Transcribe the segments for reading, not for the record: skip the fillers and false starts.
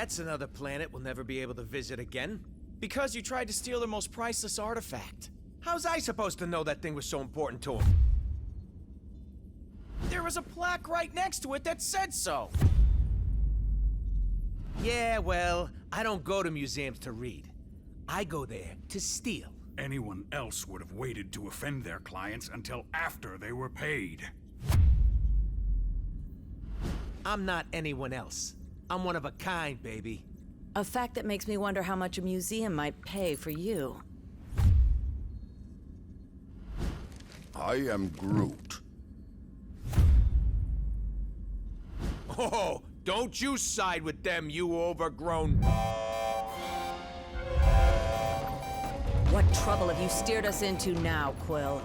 That's another planet we'll never be able to visit again. Because you tried to steal their most priceless artifact. How's I supposed to know that thing was so important to him? There was a plaque right next to it that said so. Yeah, well, I don't go to museums to read. I go there to steal. Anyone else would have waited to offend their clients until after they were paid. I'm not anyone else. I'm one of a kind, baby. A fact that makes me wonder how much a museum might pay for you. I am Groot. Oh, don't you side with them, you overgrown... What trouble have you steered us into now, Quill?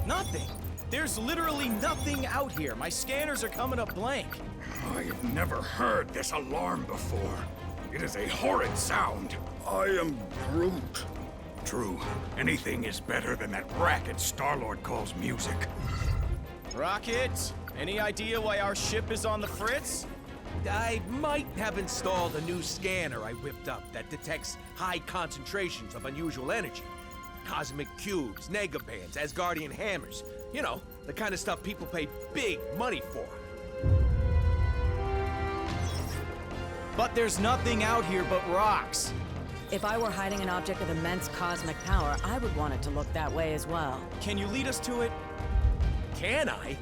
Nothing. There's literally nothing out here. My scanners are coming up blank. I have never heard this alarm before. It is a horrid sound. I am Groot. True. Anything is better than that racket Star-Lord calls music. Rocket, any idea why our ship is on the fritz? I might have installed a new scanner I whipped up that detects high concentrations of unusual energy. Cosmic cubes, negabands, Asgardian hammers. You know, the kind of stuff people pay big money for. But there's nothing out here but rocks. If I were hiding an object of immense cosmic power, I would want it to look that way as well. Can you lead us to it? Can I?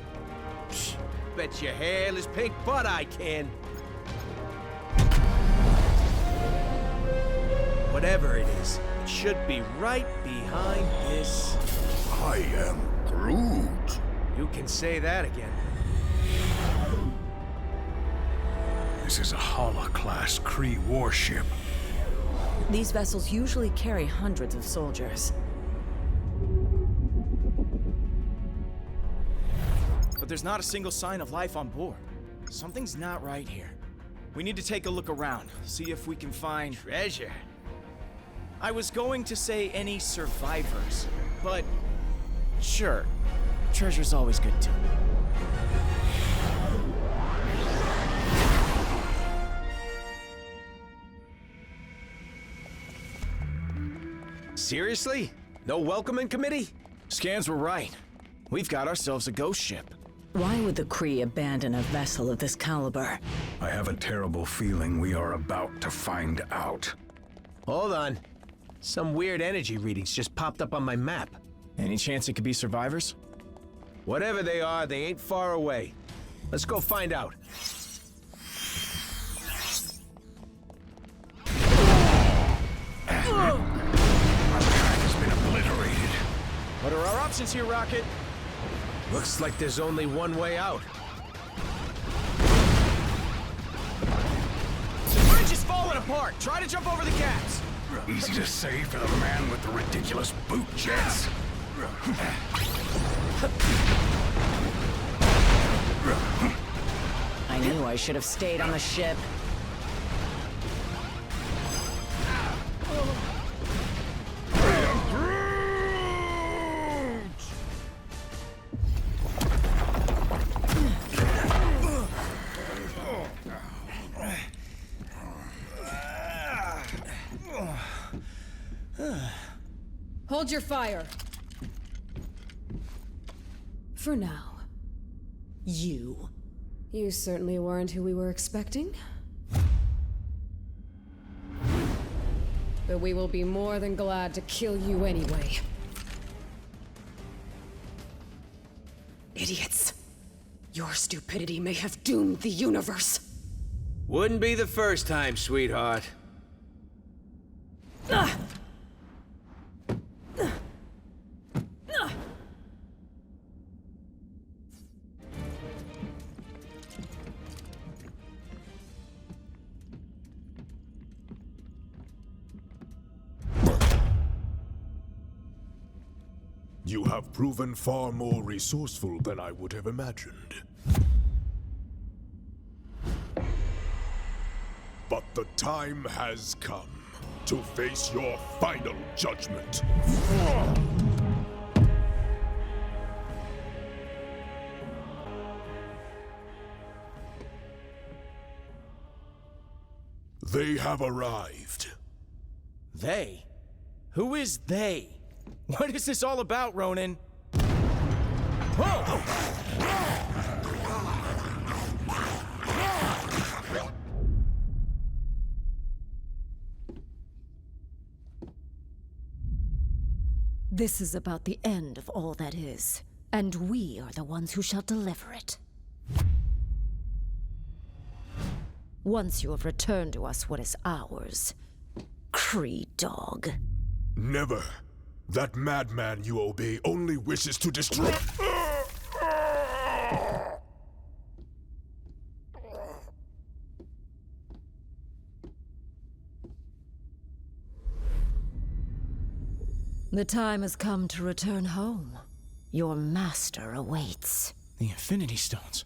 Psh, bet your hairless pink butt I can. Whatever it is, it should be right behind this. I am Groot. You can say that again. This is a Hala-class Kree warship. These vessels usually carry hundreds of soldiers. But there's not a single sign of life on board. Something's not right here. We need to take a look around, see if we can find Treasure. I was going to say any survivors, but sure, treasure's always good too. Seriously? No welcoming committee? Scans were right. We've got ourselves a ghost ship. Why would the Kree abandon a vessel of this caliber? I have a terrible feeling we are about to find out. Hold on. Some weird energy readings just popped up on my map. Any chance it could be survivors? Whatever they are, they ain't far away. Let's go find out. Our path has been obliterated. What are our options here, Rocket? Looks like there's only one way out. The bridge is falling apart. Try to jump over the gaps. Easy to say for the man with the ridiculous boot jets. I knew I should have stayed on the ship. Hold your fire. For now. You. You certainly weren't who we were expecting. But we will be more than glad to kill you anyway. Idiots. Your stupidity may have doomed the universe. Wouldn't be the first time, sweetheart. You have proven far more resourceful than I would have imagined. But the time has come to face your final judgment. They have arrived. They? Who is they? What is this all about, Ronan? Whoa! This is about the end of all that is, and we are the ones who shall deliver it. Once you have returned to us what is ours, Cree dog. Never. That madman you obey only wishes to destroy. The time has come to return home. Your master awaits. The Infinity Stones.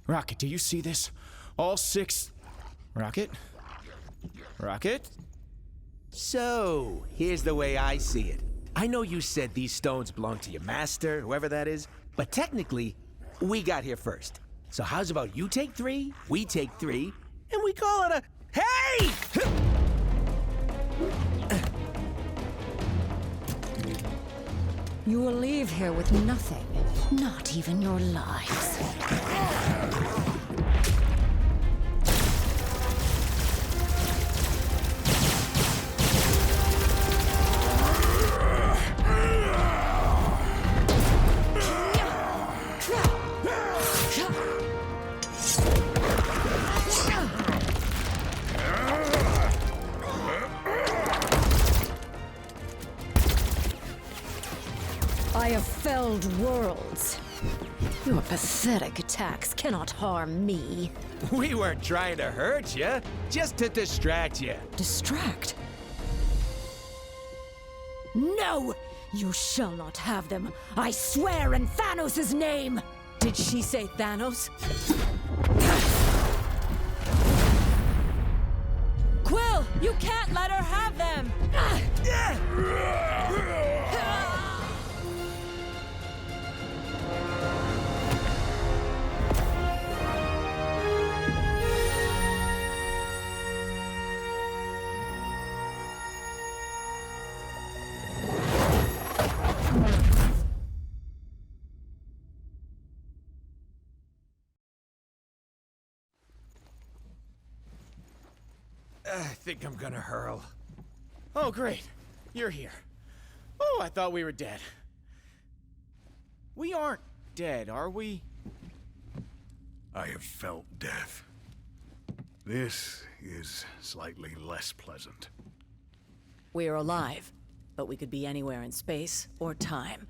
Rocket, do you see this? All 6... Rocket? Rocket? So, here's the way I see it. I know you said these stones belong to your master, whoever that is, but technically, we got here first. So how's about you take 3, we take 3, and we call it a... Hey! You will leave here with nothing, not even your lives. I have felled worlds. Your pathetic attacks cannot harm me. We weren't trying to hurt you, just to distract you. Distract? No! You shall not have them. I swear in Thanos' name! Did she say Thanos? Quill, you can't let her have them! I think I'm gonna hurl. Oh, great. You're here. Oh, I thought we were dead. We aren't dead, are we? I have felt death. This is slightly less pleasant. We're alive, but we could be anywhere in space or time.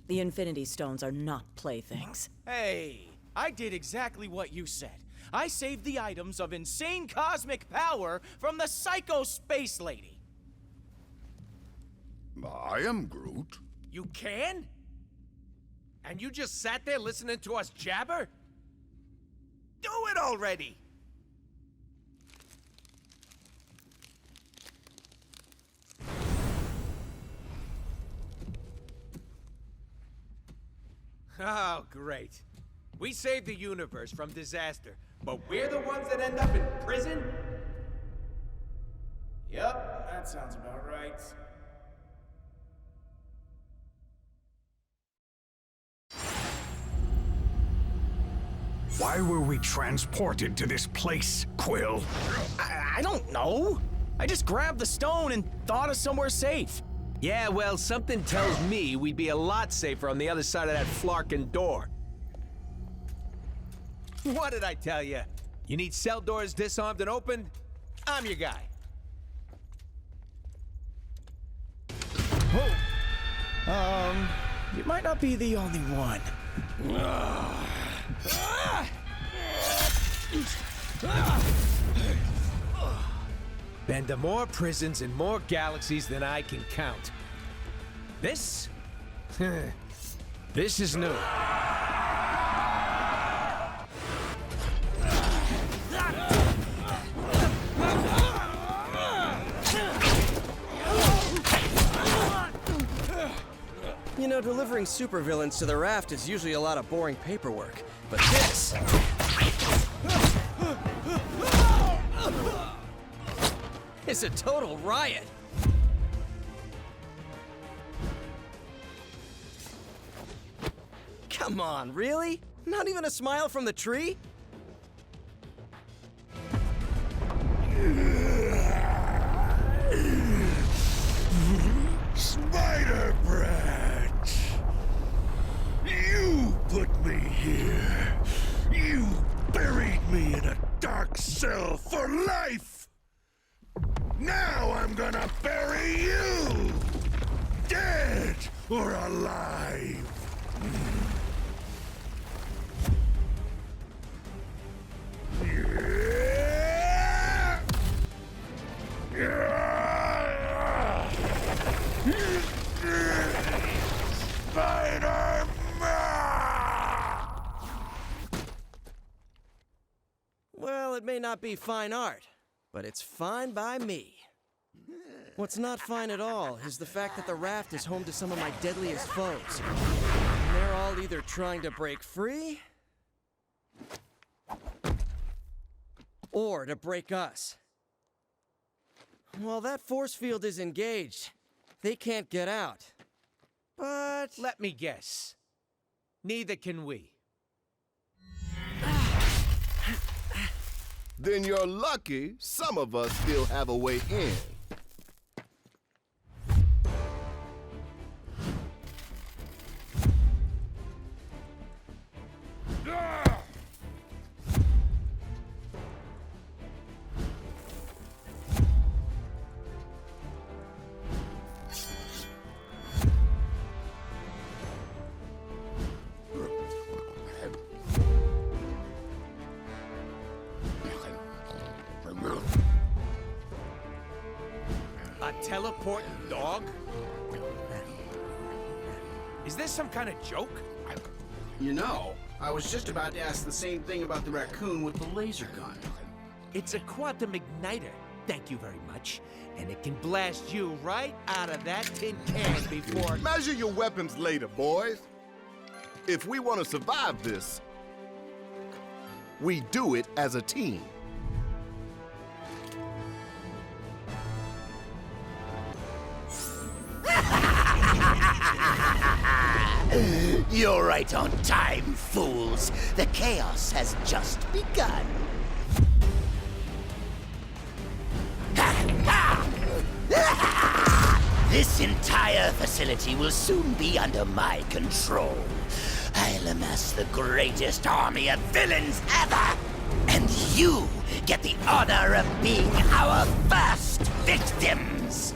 The Infinity Stones are not playthings. Hey, I did exactly what you said. I saved the items of insane cosmic power from the Psycho Space Lady. I am Groot. You can? And you just sat there listening to us jabber? Do it already! Oh, great. We saved the universe from disaster, but we're the ones that end up in prison? Yep, that sounds about right. Why were we transported to this place, Quill? I don't know. I just grabbed the stone and thought of somewhere safe. Yeah, well, something tells me we'd be a lot safer on the other side of that flarkin' door. What did I tell you? You need cell doors disarmed and opened? I'm your guy. You might not be the only one. Been to more prisons and more galaxies than I can count. This? This is new. You know, delivering supervillains to the raft is usually a lot of boring paperwork, but this... is a total riot. Come on, really? Not even a smile from the tree? Spider Brat! You put me here. You buried me in a dark cell for life. Now I'm gonna bury you! Dead or alive! Well, it may not be fine art, but it's fine by me. What's not fine at all is the fact that the raft is home to some of my deadliest foes. And they're all either trying to break free or to break us. While that force field is engaged, they can't get out. But Let me guess. Neither can we. Then you're lucky some of us still have a way in. A teleporting dog? Is this some kind of joke? You know, I was just about to ask the same thing about the raccoon with the laser gun. It's a quantum igniter, thank you very much. And it can blast you right out of that tin can before... Measure your weapons later, boys. If we want to survive this, we do it as a team. You're right on time, fools. The chaos has just begun. This entire facility will soon be under my control. I'll amass the greatest army of villains ever, and you get the honor of being our first victims.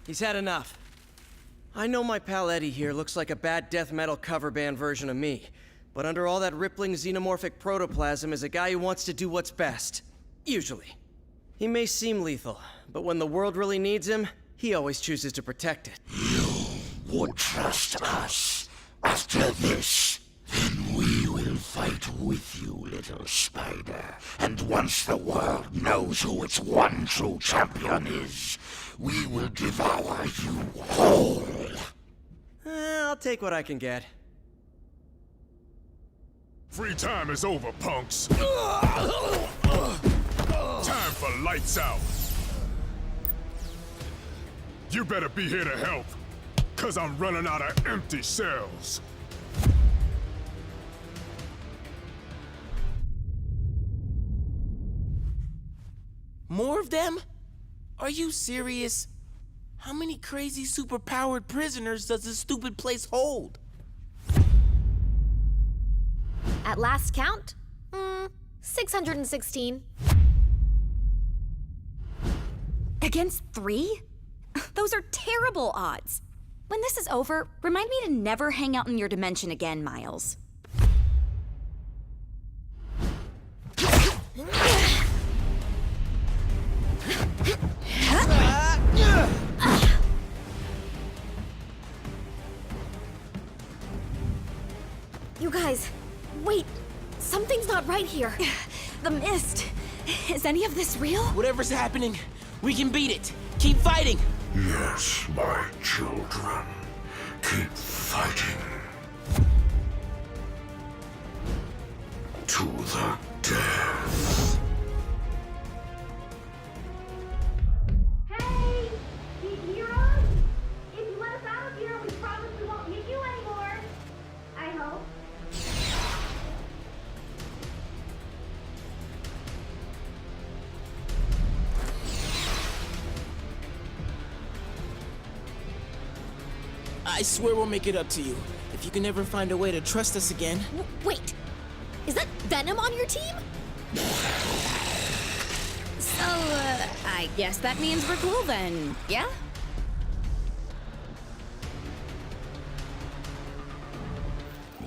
He's had enough. I know my pal Eddie here looks like a bad death metal cover band version of me, but under all that rippling xenomorphic protoplasm is a guy who wants to do what's best. Usually. He may seem lethal, but when the world really needs him, he always chooses to protect it. You would trust us. After this, then we will fight with you, little spider. And once the world knows who its one true champion is, we will devour you whole. I'll take what I can get. Free time is over, punks. Time for lights out. You better be here to help, 'cause I'm running out of empty cells. More of them? Are you serious? How many crazy superpowered prisoners does this stupid place hold? At last count, 616. Against 3? Those are terrible odds. When this is over, remind me to never hang out in your dimension again, Miles. You guys, wait. Something's not right here. The mist. Is any of this real? Whatever's happening, we can beat it. Keep fighting. Yes, my children. Keep fighting. To the death. Hey! You hear us? If you let us out of here, we promise we won't hit you anymore. I hope. I swear we'll make it up to you. If you can ever find a way to trust us again. Wait, is that Venom on your team? So, I guess that means we're cool then, yeah?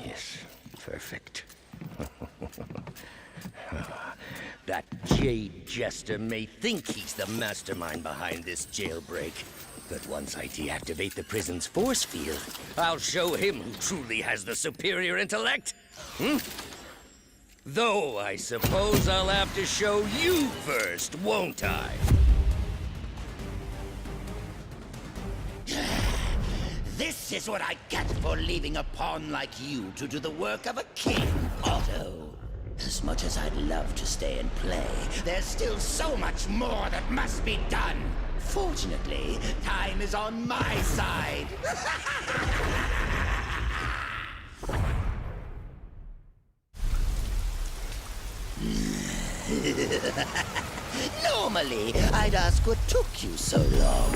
Yes, perfect. That jade jester may think he's the mastermind behind this jailbreak, but once I deactivate the prison's force field, I'll show him who truly has the superior intellect. Though I suppose I'll have to show you first, won't I? This is what I get for leaving a pawn like you to do the work of a king, Otto. As much as I'd love to stay and play, there's still so much more that must be done. Fortunately, time is on my side. Normally, I'd ask what took you so long.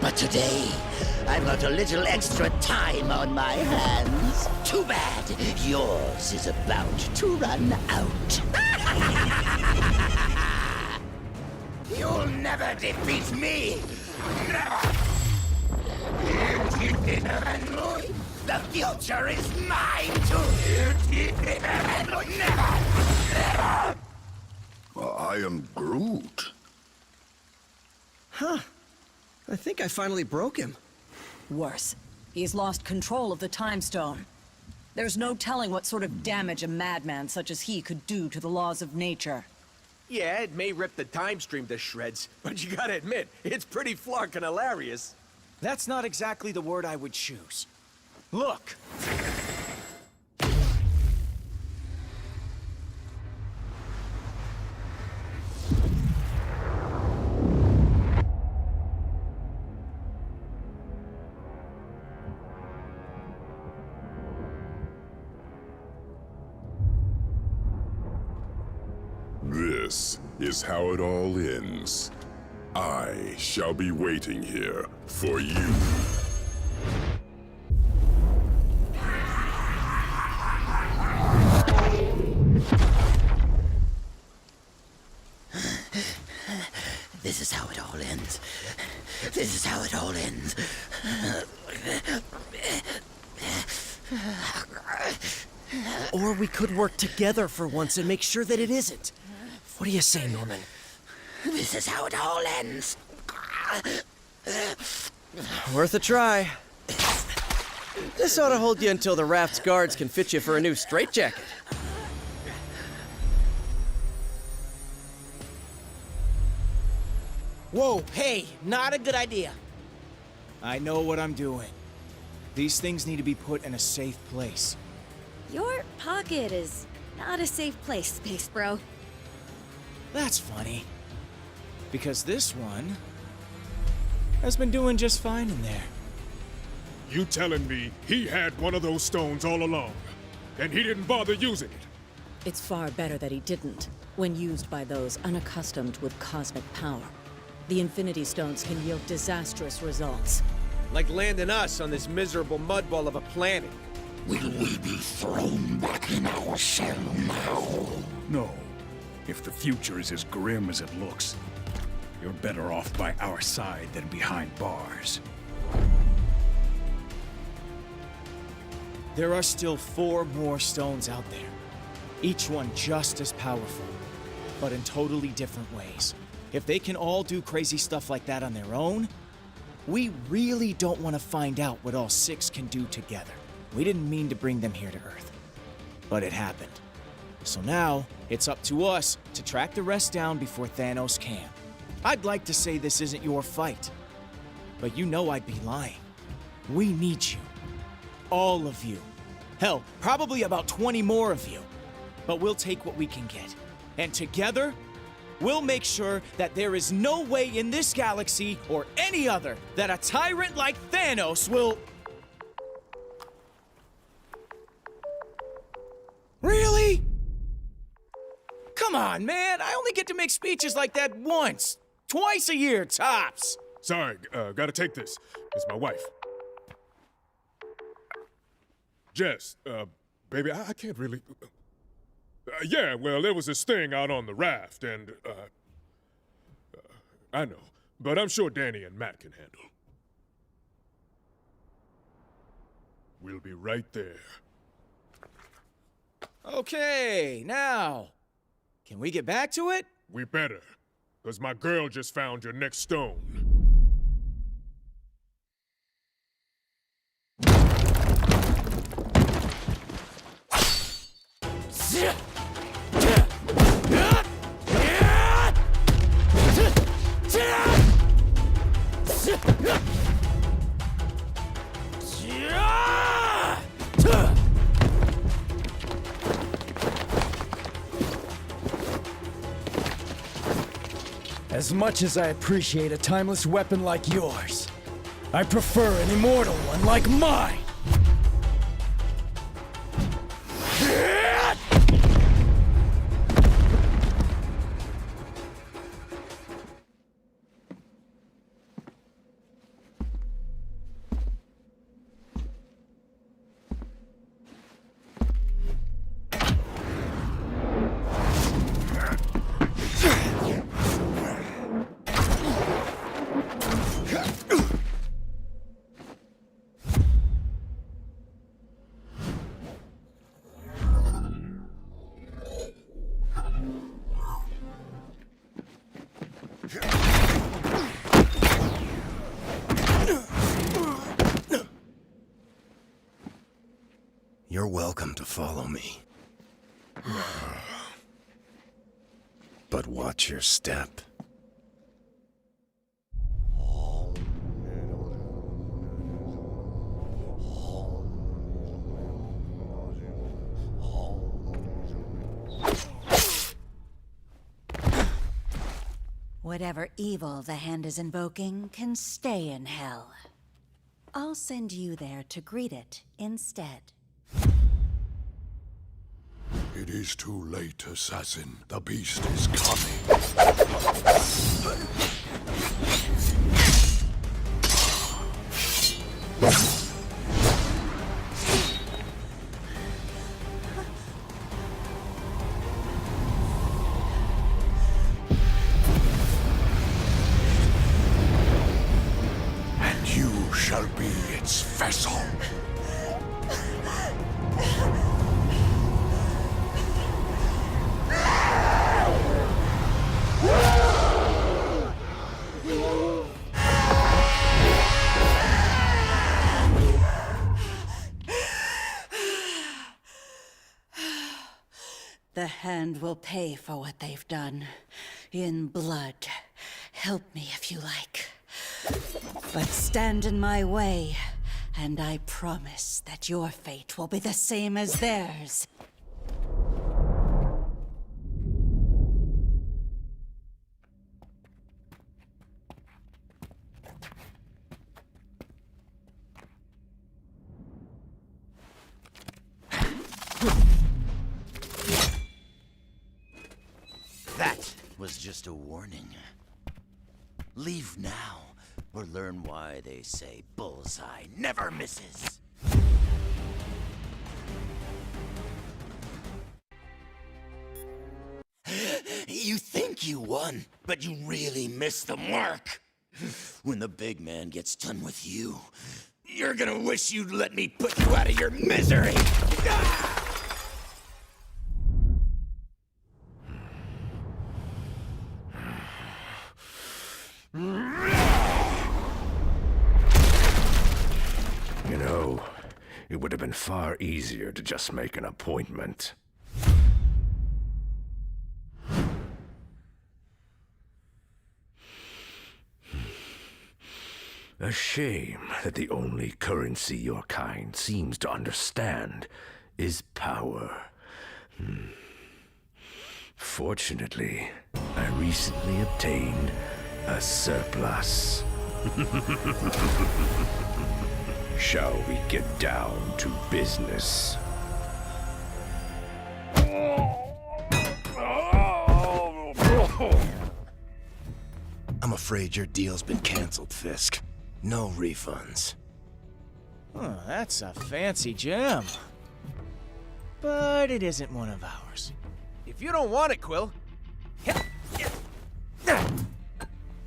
But today, I've got a little extra time on my hands. Too bad. Yours is about to run out. You'll never defeat me. Never. The future is mine to... Never. I am Groot. Huh. I think I finally broke him. Worse, he's lost control of the Time Stone. There's no telling what sort of damage a madman such as he could do to the laws of nature. Yeah, it may rip the time stream to shreds, but you gotta admit, it's pretty flarkin' hilarious. That's not exactly the word I would choose. Look! This is how it all ends. I shall be waiting here for you. This is how it all ends. This is how it all ends. Or we could work together for once and make sure that it isn't. What do you say, Norman? This is how it all ends. Worth a try. This ought to hold you until the raft's guards can fit you for a new straitjacket. Whoa, hey, not a good idea. I know what I'm doing. These things need to be put in a safe place. Your pocket is not a safe place, Space Bro. That's funny. Because this one has been doing just fine in there. You telling me he had one of those stones all along, and he didn't bother using it? It's far better that he didn't, when used by those unaccustomed with cosmic power. The Infinity Stones can yield disastrous results. Like landing us on this miserable mudball of a planet. Will we be thrown back in our cell now? No. If the future is as grim as it looks, You're better off by our side than behind bars. There are still 4 more stones out there. Each one just as powerful, but in totally different ways. If they can all do crazy stuff like that on their own, we really don't want to find out what all 6 can do together. We didn't mean to bring them here to Earth, but it happened. So now, it's up to us to track the rest down before Thanos can. I'd like to say this isn't your fight, but you know I'd be lying. We need you. All of you. Hell, probably about 20 more of you. But we'll take what we can get. And together, we'll make sure that there is no way in this galaxy or any other that a tyrant like Thanos will... Really? Come on, man. I only get to make speeches like that once. Twice a year, tops. Sorry, gotta take this. It's my wife. Jess, baby, I can't really... yeah, well, there was this thing out on the raft, and, I know, but I'm sure Danny and Matt can handle. We'll be right there. Okay, now, can we get back to it? We better, because my girl just found your next stone. As much as I appreciate a timeless weapon like yours, I prefer an immortal one like mine! You're welcome to follow me. But watch your step. Whatever evil the hand is invoking can stay in hell. I'll send you there to greet it instead. It is too late, assassin. The beast is coming. And you shall be its vessel. The hand will pay for what they've done. In blood. Help me if you like. But stand in my way, and I promise that your fate will be the same as theirs. That was just a warning. Leave now, or learn why they say Bullseye never misses. You think you won, but you really missed the mark. When the big man gets done with you, you're gonna wish you'd let me put you out of your misery! You know, it would have been far easier to just make an appointment. A shame that the only currency your kind seems to understand is power. Fortunately, I recently obtained a surplus. Shall we get down to business? I'm afraid your deal's been canceled, Fisk. No refunds. Oh, that's a fancy gem. But it isn't one of ours. If you don't want it, Quill,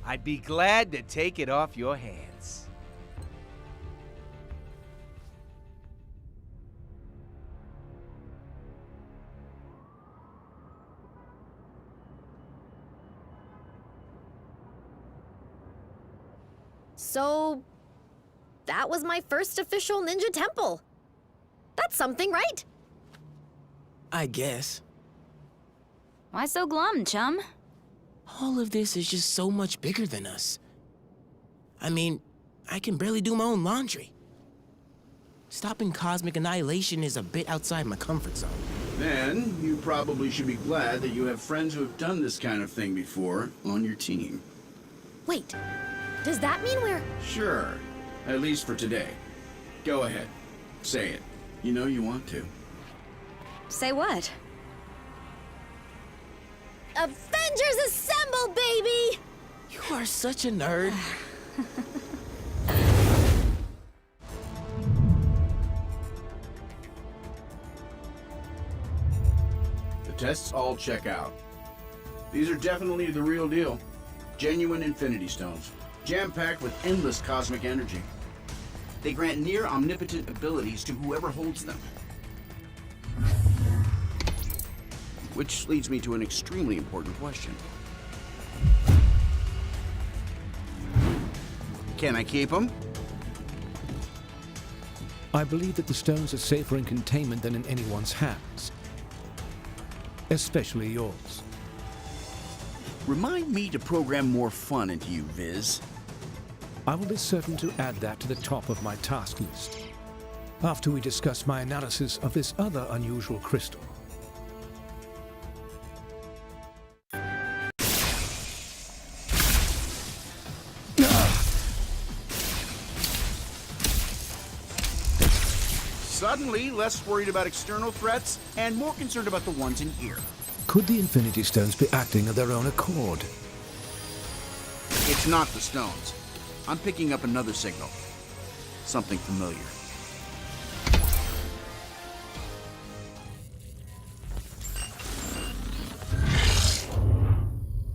I'd be glad to take it off your hands. So, that was my first official ninja temple. That's something, right? I guess. Why so glum, chum? All of this is just so much bigger than us. I mean, I can barely do my own laundry. Stopping cosmic annihilation is a bit outside my comfort zone. Then, you probably should be glad that you have friends who have done this kind of thing before on your team. Wait, does that mean we're... Sure, at least for today. Go ahead, say it. You know you want to. Say what? Avengers Assemble, baby! You are such a nerd. The tests all check out. These are definitely the real deal. Genuine Infinity Stones, jam-packed with endless cosmic energy. They grant near omnipotent abilities to whoever holds them. Which leads me to an extremely important question. Can I keep them? I believe that the stones are safer in containment than in anyone's hands. Especially yours. Remind me to program more fun into you, Viz. I will be certain to add that to the top of my task list, after we discuss my analysis of this other unusual crystal. Suddenly, less worried about external threats and more concerned about the ones in here. Could the Infinity Stones be acting of their own accord? It's not the stones. I'm picking up another signal. Something familiar.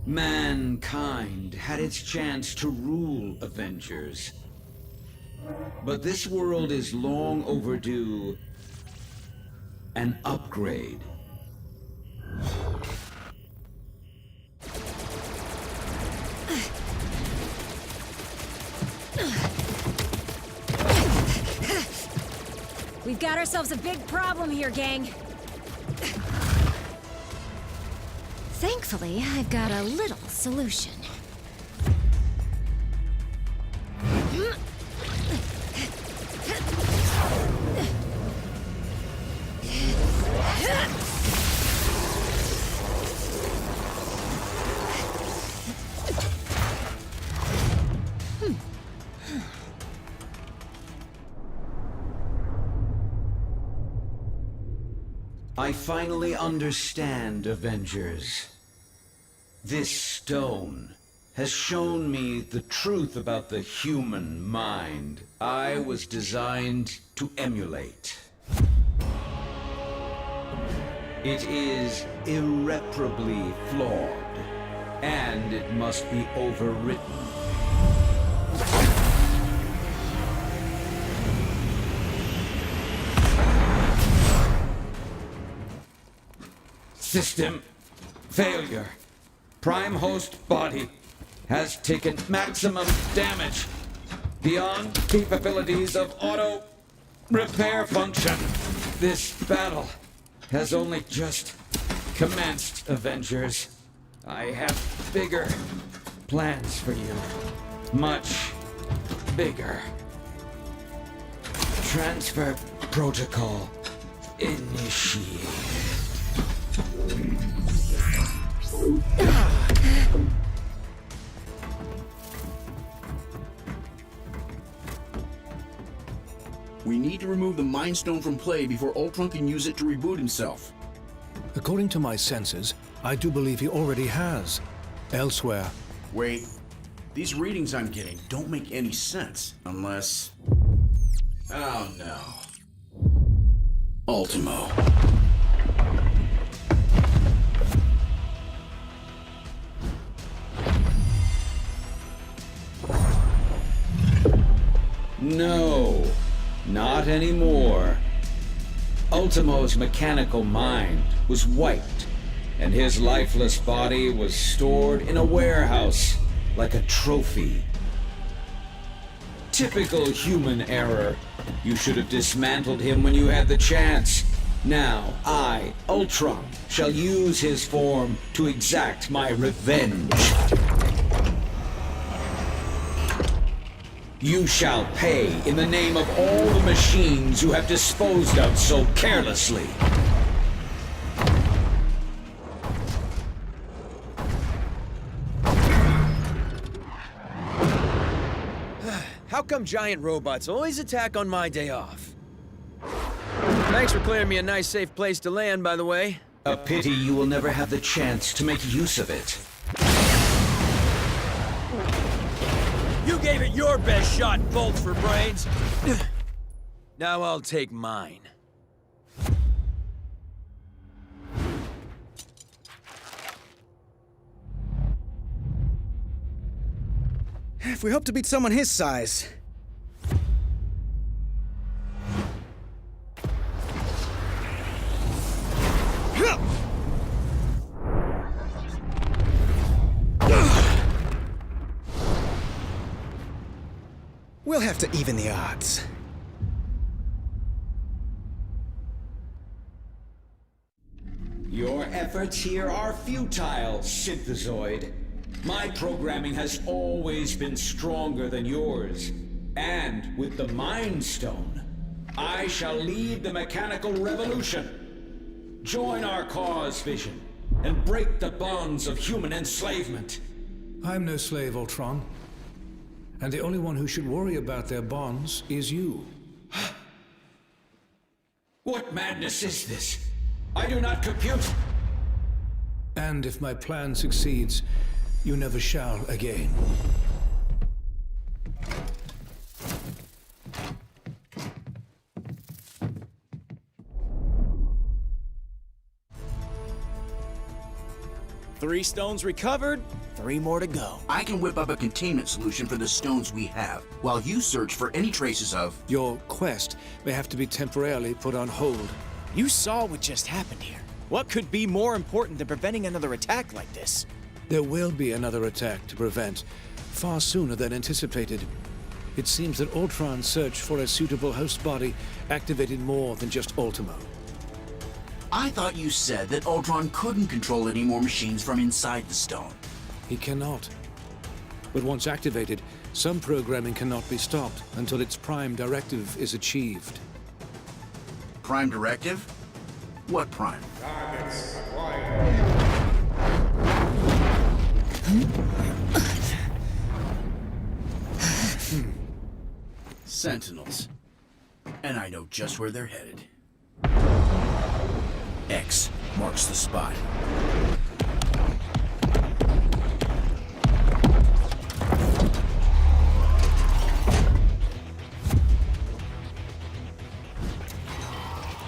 Mankind had its chance to rule Avengers. But this world is long overdue an upgrade. We've got ourselves a big problem here, gang. Thankfully, I've got a little solution. I finally understand, Avengers. This stone has shown me the truth about the human mind I was designed to emulate. It is irreparably flawed, and it must be overwritten. System failure. Prime host body has taken maximum damage beyond capabilities of auto repair function. This battle has only just commenced, Avengers. I have bigger plans for you. Much bigger. Transfer protocol initiated. We need to remove the Mind Stone from play before Ultron can use it to reboot himself. According to my senses, I do believe he already has. Elsewhere. Wait. These readings I'm getting don't make any sense, unless... Oh no. Ultimo. No, not anymore. Ultimo's mechanical mind was wiped, and his lifeless body was stored in a warehouse like a trophy. Typical human error. You should have dismantled him when you had the chance. Now, I, Ultron, shall use his form to exact my revenge. You shall pay in the name of all the machines you have disposed of so carelessly. How come giant robots always attack on my day off? Thanks for clearing me a nice, safe place to land, by the way. A pity you will never have the chance to make use of it. You gave it your best shot, bolts for brains. Now I'll take mine. If we hope to beat someone his size. We'll have to even the odds. Your efforts here are futile, Synthezoid. My programming has always been stronger than yours. And with the Mind Stone, I shall lead the mechanical revolution. Join our cause, Vision, and break the bonds of human enslavement. I'm no slave, Ultron. And the only one who should worry about their bonds is you. What madness is this? I do not compute. And if my plan succeeds, you never shall again. Three stones recovered, 3 more to go. I can whip up a containment solution for the stones we have, while you search for any traces of... Your quest may have to be temporarily put on hold. You saw what just happened here. What could be more important than preventing another attack like this? There will be another attack to prevent, far sooner than anticipated. It seems that Ultron's search for a suitable host body activated more than just Ultimo. I thought you said that Ultron couldn't control any more machines from inside the stone. He cannot. But once activated, some programming cannot be stopped until its prime directive is achieved. Prime directive? What prime? Targets acquired. Sentinels. And I know just where they're headed. X marks the spot.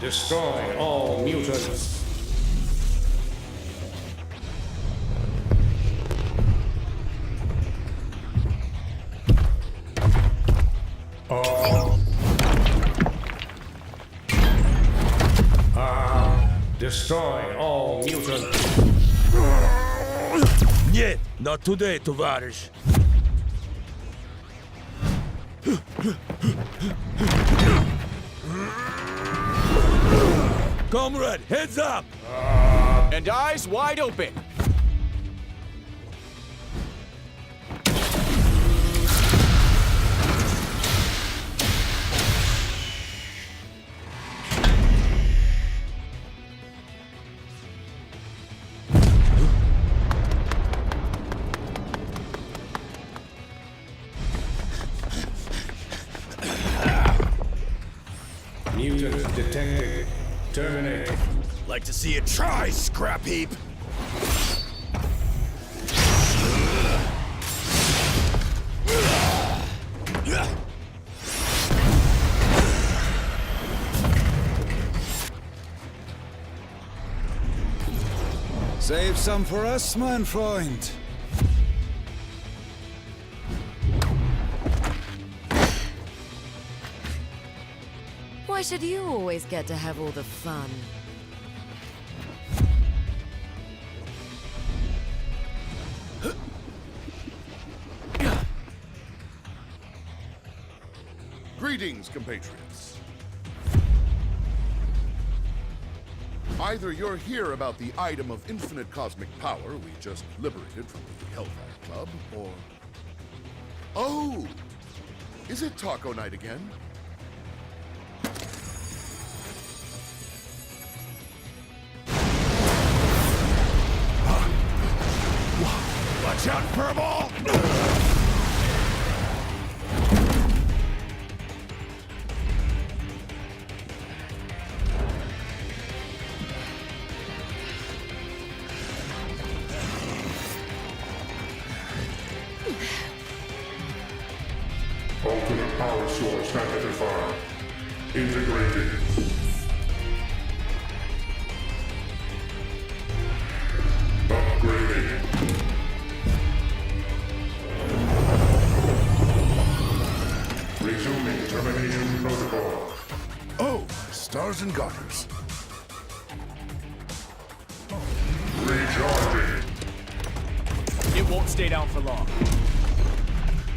Destroy all mutants. Destroy all mutants. Нет, not today, товарищ. Comrade, heads up! And eyes wide open. Mutant detected. Terminate. Like to see you try, scrap heap! Save some for us, mein Freund. Why should you always get to have all the fun? Greetings, compatriots. Either you're here about the item of infinite cosmic power we just liberated from the Hellfire Club, or... Oh! Is it taco night again? Watch out, Furball! Ultimate power source identified. Integrated. Upgrading. Resuming termination protocol. Oh, stars and garters. Recharging. It won't stay down for long.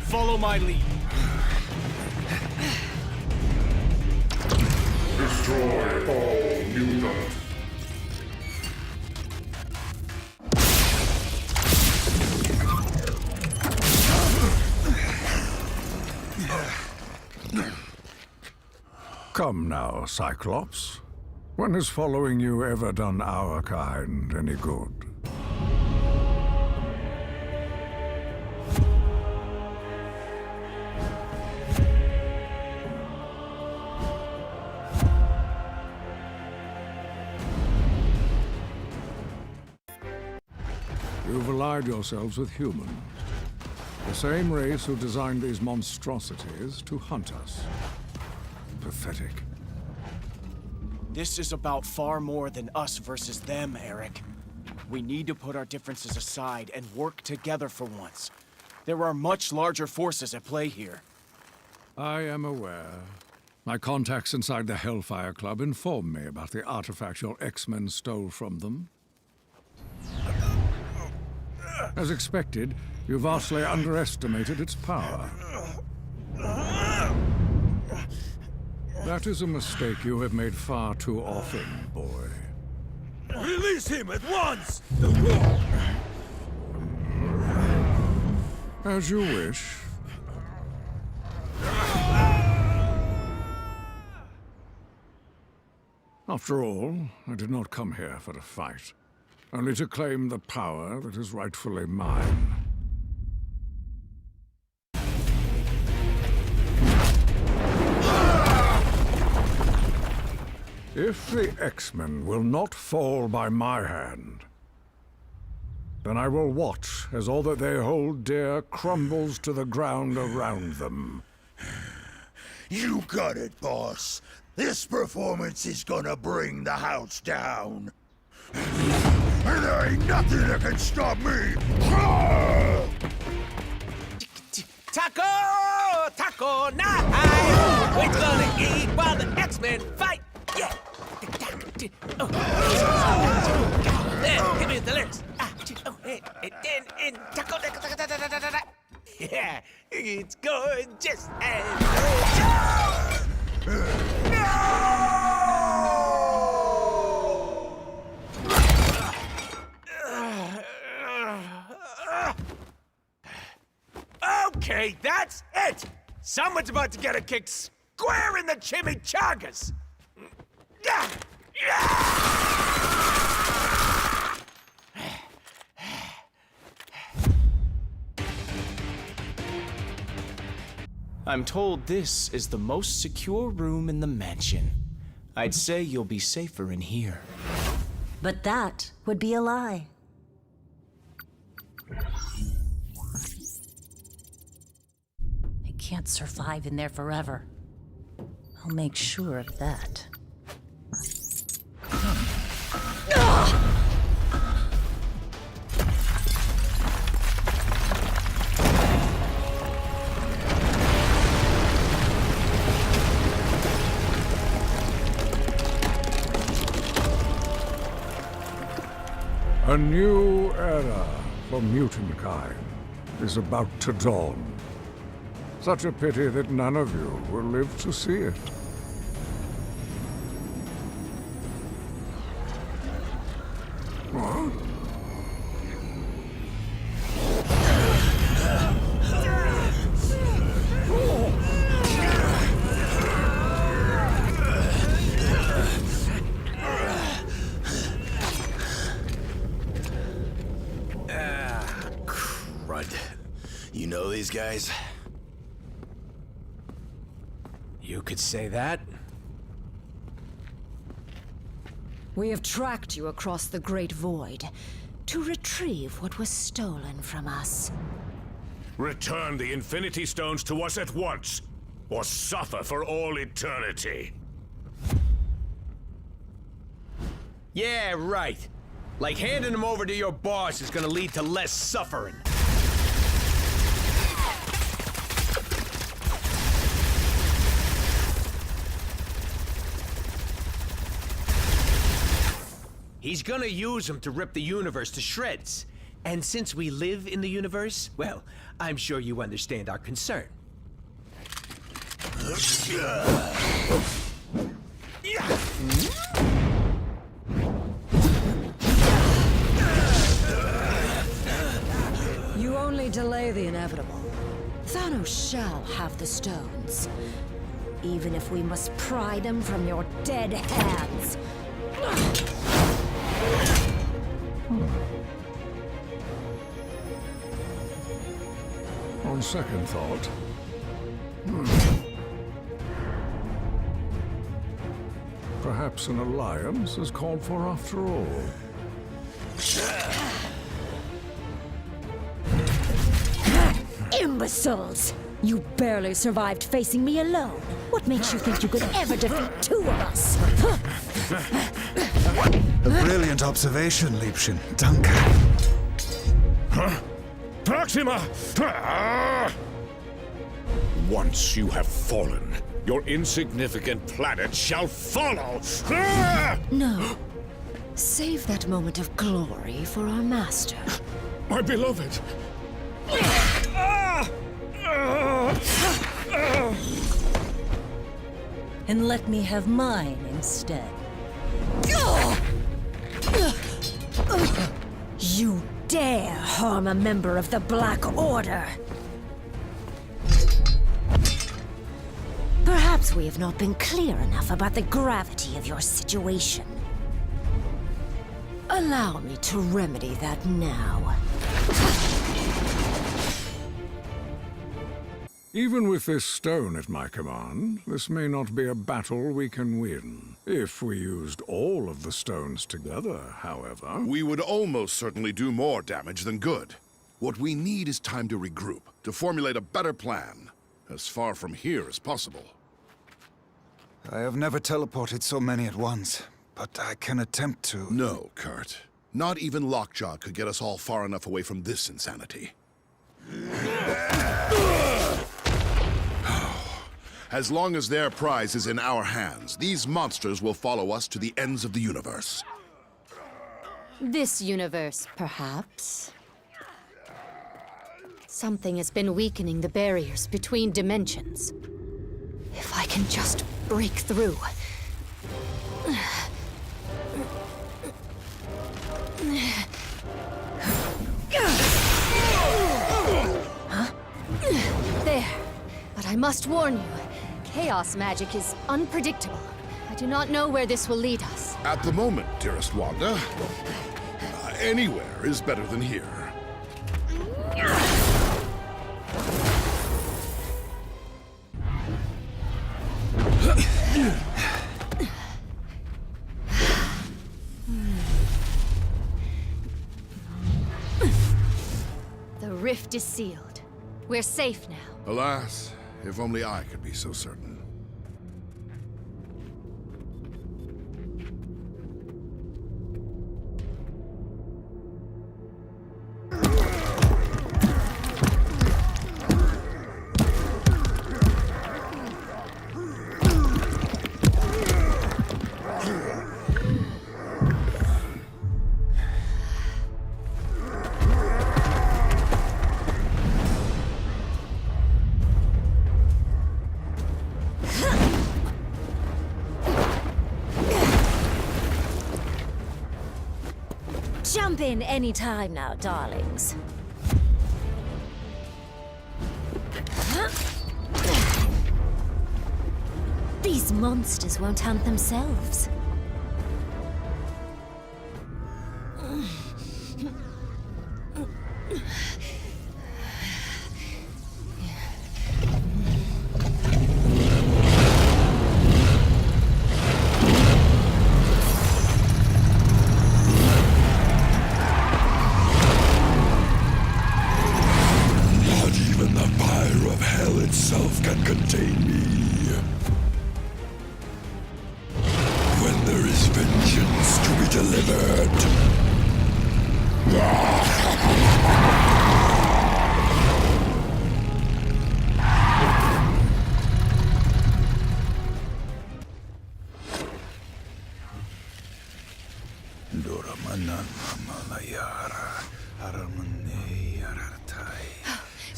Follow my lead. Destroy all mutants. Come now, Cyclops. When has following you ever done our kind any good? You've allied yourselves with humans. The same race who designed these monstrosities to hunt us. Pathetic. This is about far more than us versus them, Eric. We need to put our differences aside and work together for once. There are much larger forces at play here. I am aware. My contacts inside the Hellfire Club informed me about the artifact your X-Men stole from them. As expected, you vastly underestimated its power. That is a mistake you have made far too often, boy. Release him at once! As you wish. After all, I did not come here for a fight, only to claim the power that is rightfully mine. If the X-Men will not fall by my hand, then I will watch as all that they hold dear crumbles to the ground around them. You got it, boss. This performance is gonna bring the house down. And there ain't nothing that can stop me! Taco! Taco night! We're gonna eat while the X-Men fight! Yeah! There, hit me with the lyrics. Yeah, it's gorgeous and Okay, that's it! Someone's about to get a kick square in the chimichangas! I'm told this is the most secure room in the mansion. I'd say you'll be safer in here. But that would be a lie. I can't survive in there forever. I'll make sure of that. A new era for mutant kind is about to dawn. Such a pity that none of you will live to see it. What? You know these guys? You could say that. We have tracked you across the Great Void to retrieve what was stolen from us. Return the Infinity Stones to us at once, or suffer for all eternity. Yeah, right. Like handing them over to your boss is gonna lead to less suffering. He's gonna use them to rip the universe to shreds. And since we live in the universe, well, I'm sure you understand our concern. You only delay the inevitable. Thanos shall have the stones. Even if we must pry them from your dead hands. On second thought, perhaps an alliance is called for after all. Imbeciles! You barely survived facing me alone. What makes you think you could ever defeat two of us? A brilliant observation, Liebchen. Danke. Huh? Proxima! Once you have fallen, your insignificant planet shall follow! No. Save that moment of glory for our master. My beloved! And let me have mine instead. You dare harm a member of the Black Order! Perhaps we have not been clear enough about the gravity of your situation. Allow me to remedy that now. Even with this stone at my command, this may not be a battle we can win. If we used all of the stones together, however... We would almost certainly do more damage than good. What we need is time to regroup, to formulate a better plan, as far from here as possible. I have never teleported so many at once, but I can attempt to... No, Kurt. Not even Lockjaw could get us all far enough away from this insanity. As long as their prize is in our hands, these monsters will follow us to the ends of the universe. This universe, perhaps. Something has been weakening the barriers between dimensions. If I can just break through. Huh? There. But I must warn you, chaos magic is unpredictable. I do not know where this will lead us. At the moment, dearest Wanda, anywhere is better than here. The rift is sealed. We're safe now. Alas, if only I could be so certain. Jump in any time now, darlings. These monsters won't hunt themselves.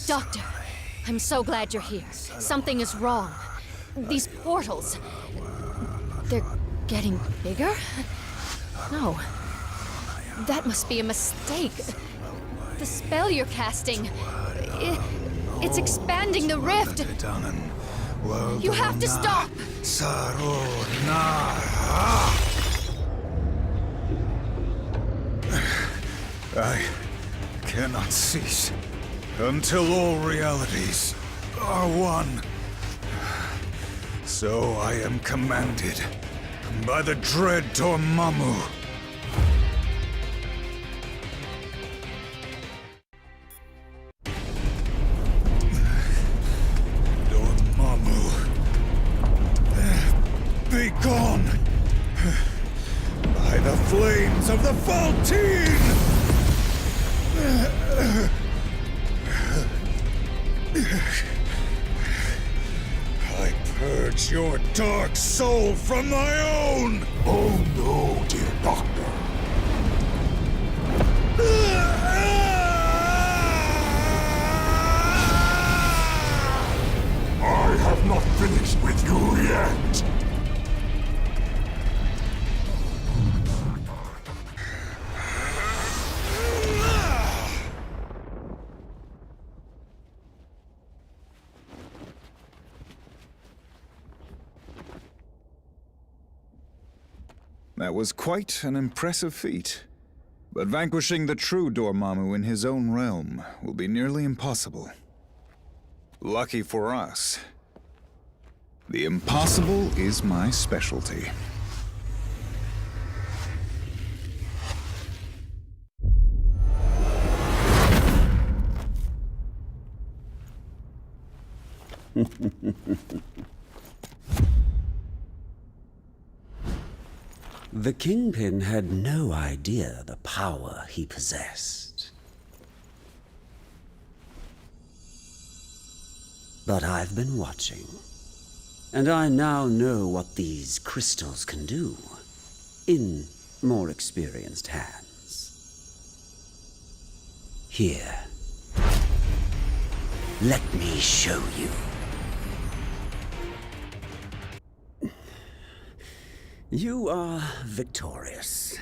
Doctor, I'm so glad you're here. Something is wrong. These portals... they're getting bigger? No. That must be a mistake. The spell you're casting... it's expanding the rift. You have to stop! I cannot cease until all realities are one. So I am commanded by the dread Dormammu. Dormammu, be gone by the flames of the Faltine! I purge your dark soul from my own! Oh no, dear doctor. I have not finished with you yet. That was quite an impressive feat. But vanquishing the true Dormammu in his own realm will be nearly impossible. Lucky for us, the impossible is my specialty. The Kingpin had no idea the power he possessed. But I've been watching. And I now know what these crystals can do, in more experienced hands. Here. Let me show you. You are victorious.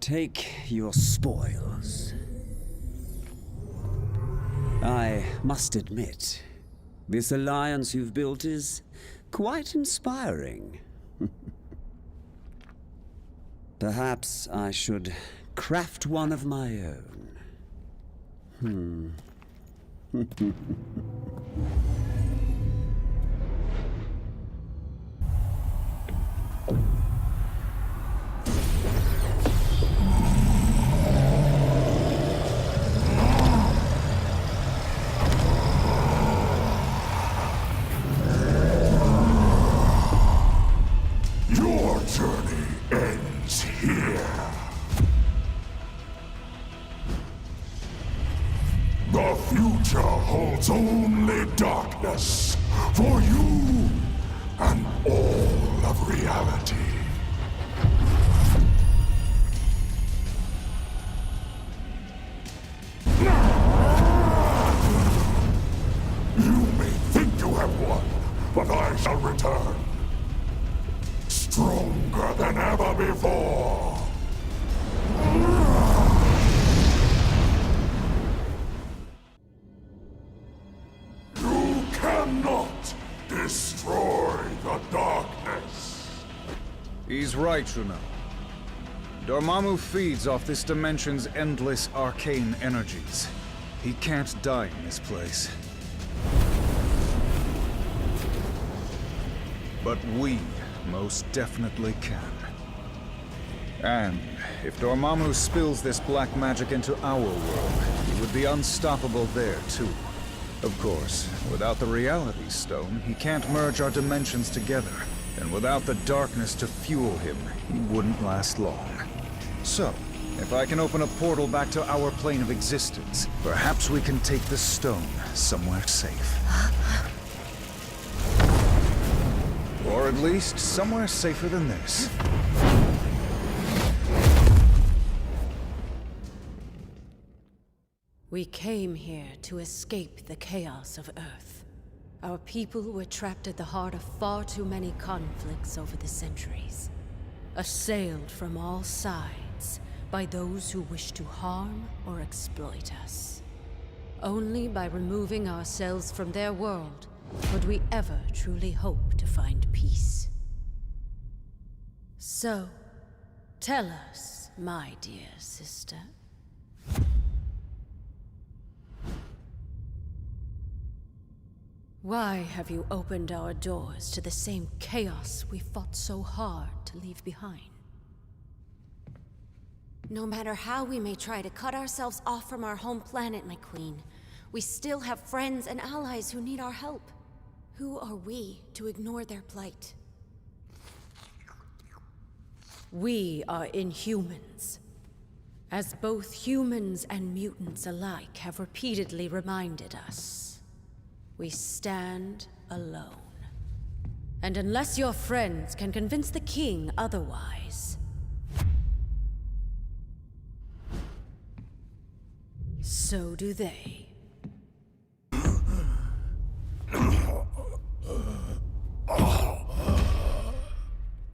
Take your spoils. I must admit, this alliance you've built is quite inspiring. Perhaps I should craft one of my own. Your journey ends here. The future holds only darkness for you and all of reality. You may think you have won, but I shall return. Stronger than ever before. You cannot destroy the darkness. He's right, Juno. Dormammu feeds off this dimension's endless arcane energies. He can't die in this place. But we most definitely can. And if Dormammu spills this black magic into our world, he would be unstoppable there, too. Of course, without the Reality Stone, he can't merge our dimensions together. And without the darkness to fuel him, he wouldn't last long. So, if I can open a portal back to our plane of existence, perhaps we can take the stone somewhere safe. Or at least somewhere safer than this. We came here to escape the chaos of Earth. Our people were trapped at the heart of far too many conflicts over the centuries. Assailed from all sides by those who wish to harm or exploit us. Only by removing ourselves from their world would we ever truly hope to find peace. So, tell us, my dear sister. Why have you opened our doors to the same chaos we fought so hard to leave behind? No matter how we may try to cut ourselves off from our home planet, my queen, we still have friends and allies who need our help. Who are we to ignore their plight? We are Inhumans. As both humans and mutants alike have repeatedly reminded us, we stand alone. And unless your friends can convince the king otherwise, so do they.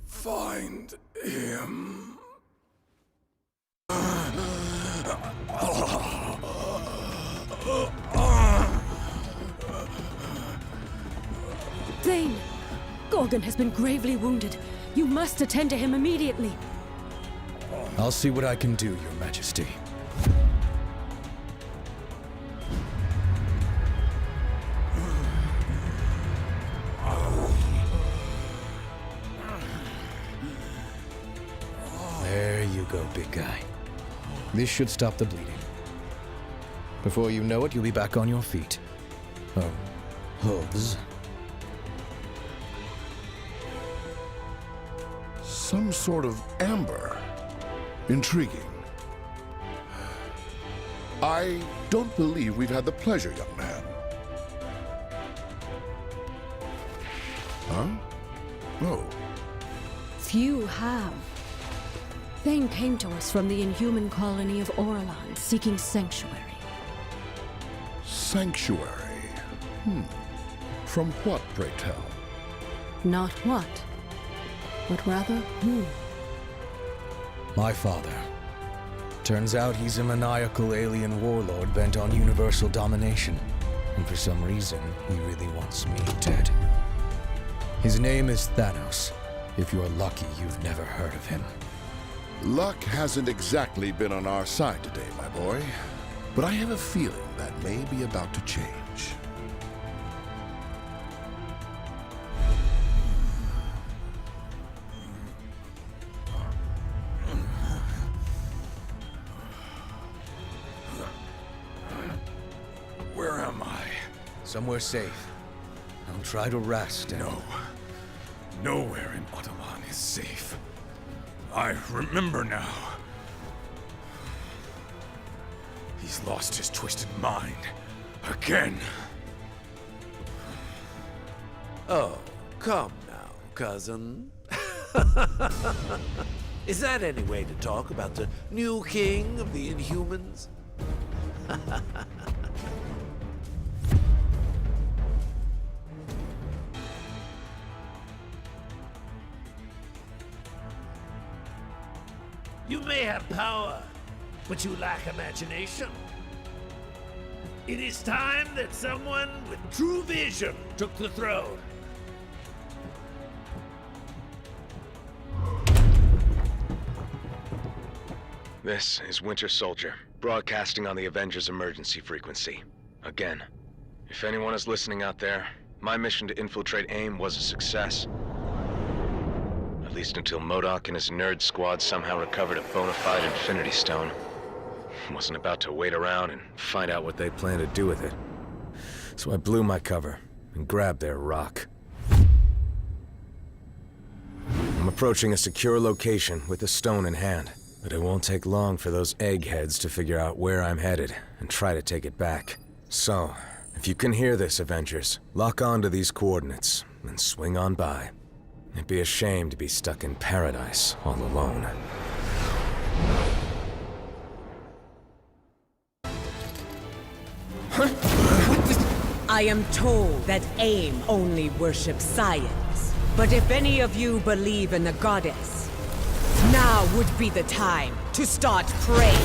Find him. Thane! Gorgon has been gravely wounded. You must attend to him immediately. I'll see what I can do, Your Majesty. There you go, big guy. This should stop the bleeding. Before you know it, you'll be back on your feet. Oh, hooves. Some sort of amber. Intriguing. I don't believe we've had the pleasure, young man. Oh. Few have. Thane came to us from the inhuman colony of Orlan, seeking sanctuary. Sanctuary? From what, pray tell? Not what, but rather who. My father. Turns out he's a maniacal alien warlord bent on universal domination. And for some reason, he really wants me dead. His name is Thanos. If you're lucky, you've never heard of him. Luck hasn't exactly been on our side today, my boy. But I have a feeling that may be about to change. Where am I? Somewhere safe. I'll try to rest and... No. Nowhere in Autobahn is safe. I remember now. He's lost his twisted mind. Again. Oh, come now, cousin. Is that any way to talk about the new king of the Inhumans? You may have power, but you lack imagination. It is time that someone with true vision took the throne. This is Winter Soldier, broadcasting on the Avengers emergency frequency. Again, if anyone is listening out there, my mission to infiltrate AIM was a success. At least until MODOK and his nerd squad somehow recovered a bona fide Infinity Stone. Wasn't about to wait around and find out what they plan to do with it. So I blew my cover and grabbed their rock. I'm approaching a secure location with the stone in hand, but it won't take long for those eggheads to figure out where I'm headed and try to take it back. So, if you can hear this, Avengers, lock on to these coordinates and swing on by. It'd be a shame to be stuck in paradise all alone. I am told that AIM only worships science. But if any of you believe in the goddess, now would be the time to start praying.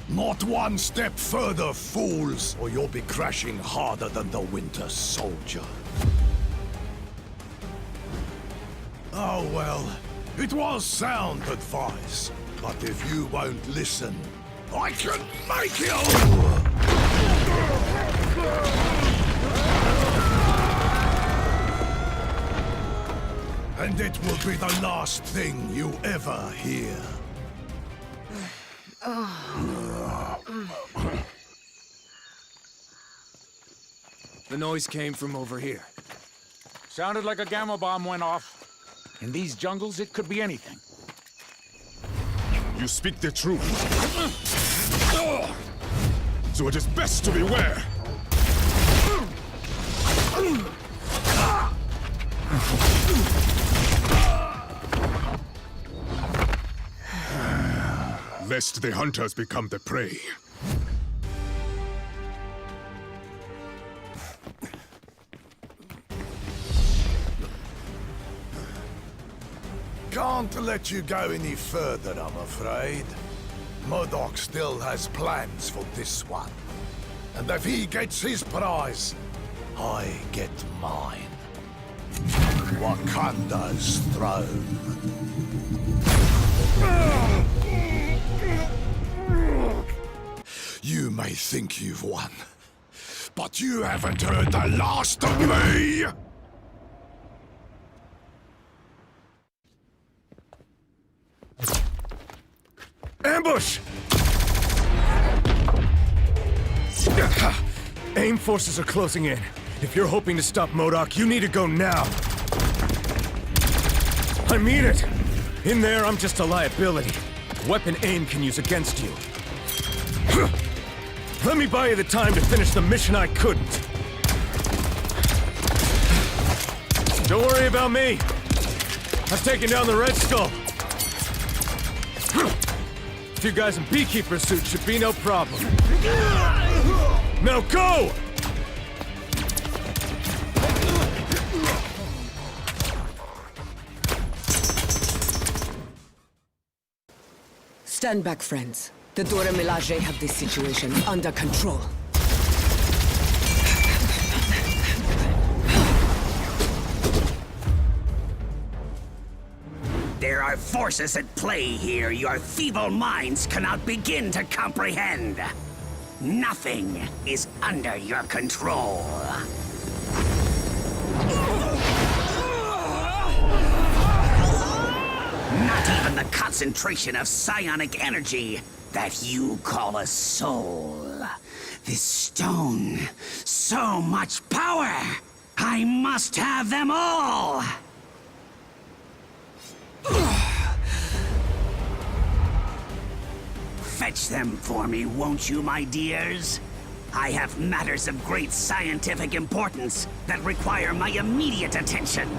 Not one step further, fools, or you'll be crashing harder than the Winter Soldier. Oh well, it was sound advice, but if you won't listen, I can make you! And it will be the last thing you ever hear. The noise came from over here. Sounded like a gamma bomb went off. In these jungles, it could be anything. You speak the truth. So it is best to beware. Lest the hunters become the prey. Can't let you go any further, I'm afraid. MODOK still has plans for this one. And if he gets his prize, I get mine. Wakanda's throne. You may think you've won, but you haven't heard the last of me! Ambush! AIM forces are closing in. If you're hoping to stop MODOK, you need to go now. I mean it! In there, I'm just a liability. Weapon AIM can use against you. Let me buy you the time to finish the mission I couldn't. Don't worry about me. I've taken down the Red Skull. A few guys in beekeeper suits should be no problem. Now go! Stand back, friends. The Dora Milaje have this situation under control. There are forces at play here your feeble minds cannot begin to comprehend. Nothing is under your control. Not even the concentration of psionic energy that you call a soul. This stone, so much power! I must have them all! Fetch them for me, won't you, my dears? I have matters of great scientific importance that require my immediate attention.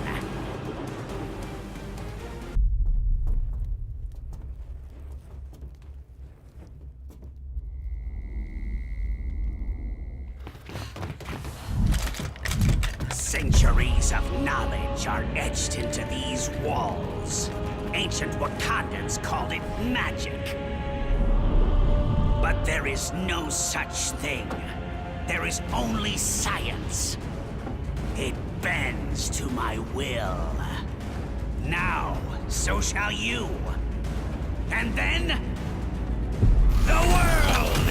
Centuries of knowledge are etched into these walls. Ancient Wakandans called it magic. But there is no such thing. There is only science. It bends to my will. Now, so shall you. And then, the world!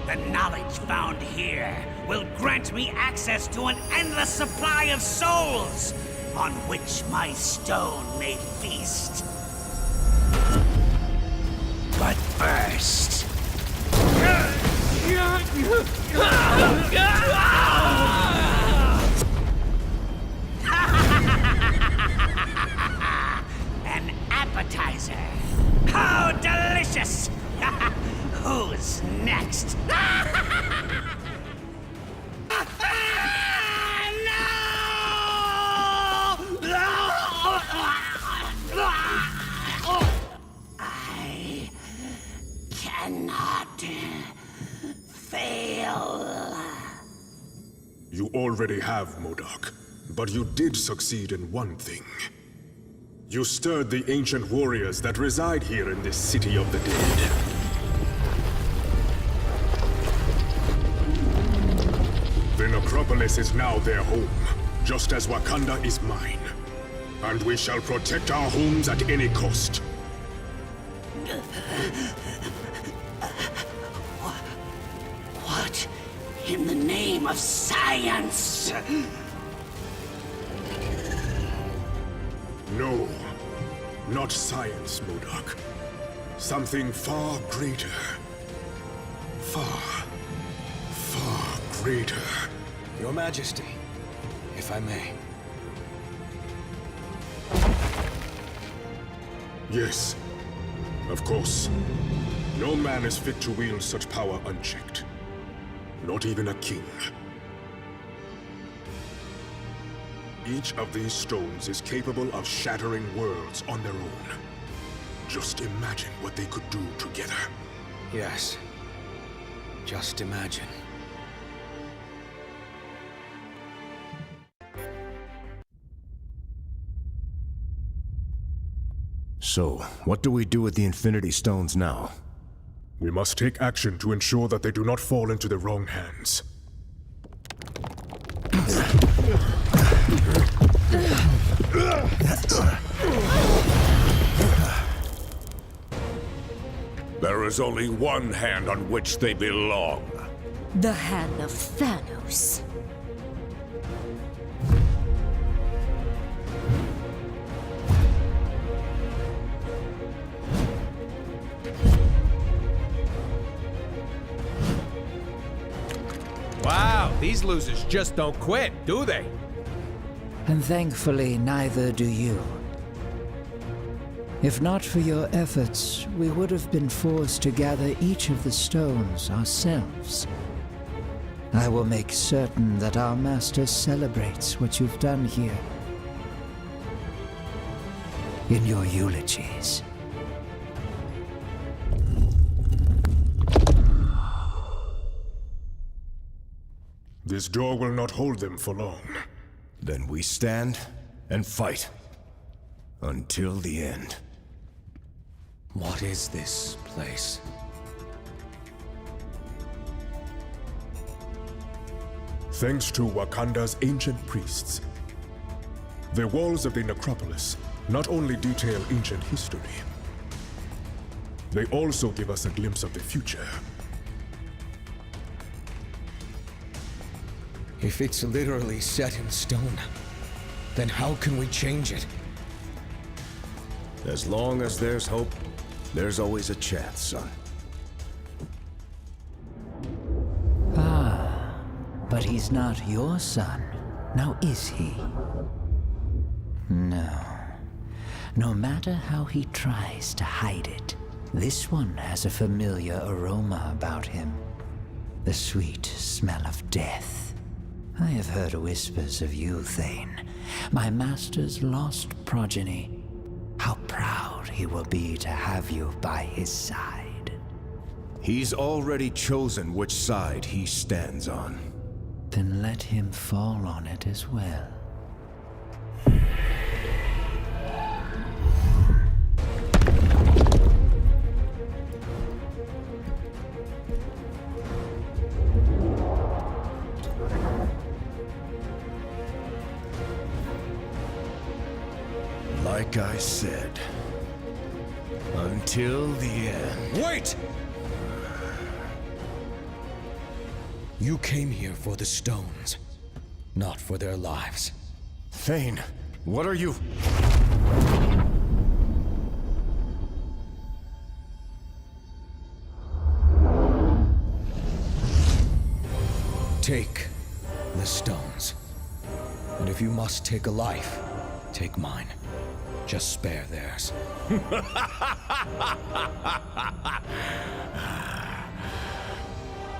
The knowledge found here will grant me access to an endless supply of souls, on which my stone may feast. But first... An appetizer! How delicious! Who's next? I cannot fail. You already have, MODOK, but you did succeed in one thing. You stirred the ancient warriors that reside here in this city of the dead. The necropolis is now their home, just as Wakanda is mine. And we shall protect our homes at any cost. What in the name of science? No, not science, MODOK. Something far greater. Far greater. Your Majesty, if I may. Yes, of course. No man is fit to wield such power unchecked. Not even a king. Each of these stones is capable of shattering worlds on their own. Just imagine what they could do together. Yes. Just imagine. So, what do we do with the Infinity Stones now? We must take action to ensure that they do not fall into the wrong hands. There is only one hand on which they belong. The hand of Thanos. Wow, these losers just don't quit, do they? And thankfully, neither do you. If not for your efforts, we would have been forced to gather each of the stones ourselves. I will make certain that our master celebrates what you've done here. In your eulogies. This door will not hold them for long. Then we stand and fight. Until the end. What is this place? Thanks to Wakanda's ancient priests, the walls of the necropolis not only detail ancient history, they also give us a glimpse of the future. If it's literally set in stone, then how can we change it? As long as there's hope, there's always a chance, son. Ah, but he's not your son, now is he? No. No matter how he tries to hide it, this one has a familiar aroma about him. The sweet smell of death. I have heard whispers of you, Thane, my master's lost progeny. How proud he will be to have you by his side. He's already chosen which side he stands on. Then let him fall on it as well. Like I said, until the end. Wait! You came here for the stones, not for their lives. Thane, what are you? Take the stones. And if you must take a life, take mine. Just spare theirs.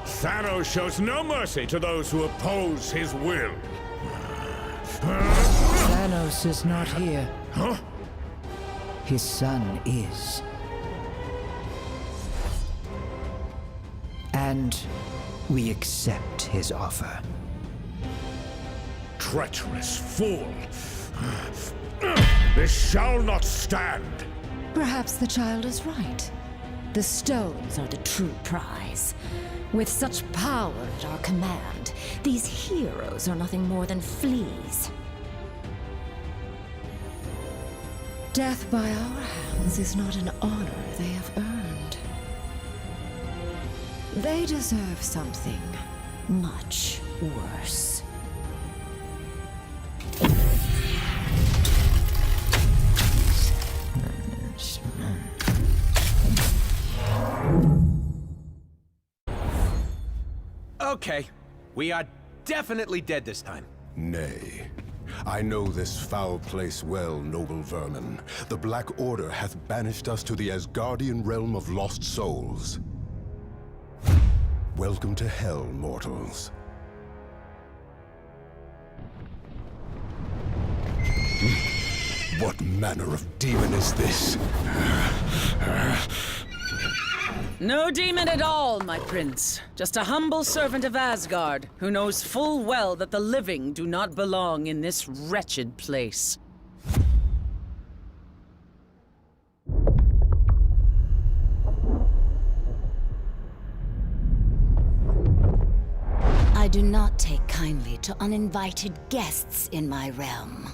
Thanos shows no mercy to those who oppose his will. Thanos is not here. Huh? His son is. And we accept his offer. Treacherous fool! This shall not stand! Perhaps the child is right. The stones are the true prize. With such power at our command, these heroes are nothing more than fleas. Death by our hands is not an honor they have earned. They deserve something much worse. Okay, we are definitely dead this time. Nay. I know this foul place well, noble vermin. The Black Order hath banished us to the Asgardian realm of lost souls. Welcome to hell, mortals. What manner of demon is this? No demon at all, my prince. Just a humble servant of Asgard, who knows full well that the living do not belong in this wretched place. I do not take kindly to uninvited guests in my realm.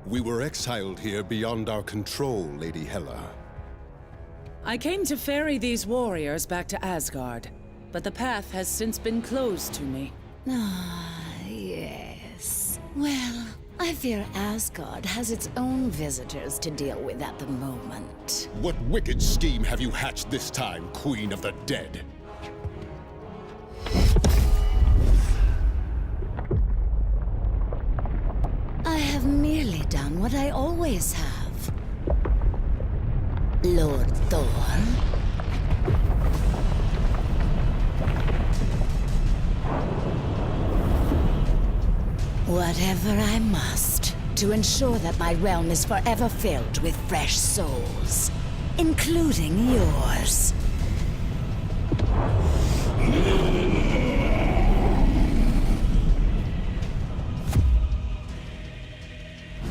We were exiled here beyond our control, Lady Hela. I came to ferry these warriors back to Asgard, but the path has since been closed to me. Ah, yes. Well, I fear Asgard has its own visitors to deal with at the moment. What wicked scheme have you hatched this time, Queen of the Dead? I have merely done what I always have. Lord Thor. Whatever I must to ensure that my realm is forever filled with fresh souls, including yours.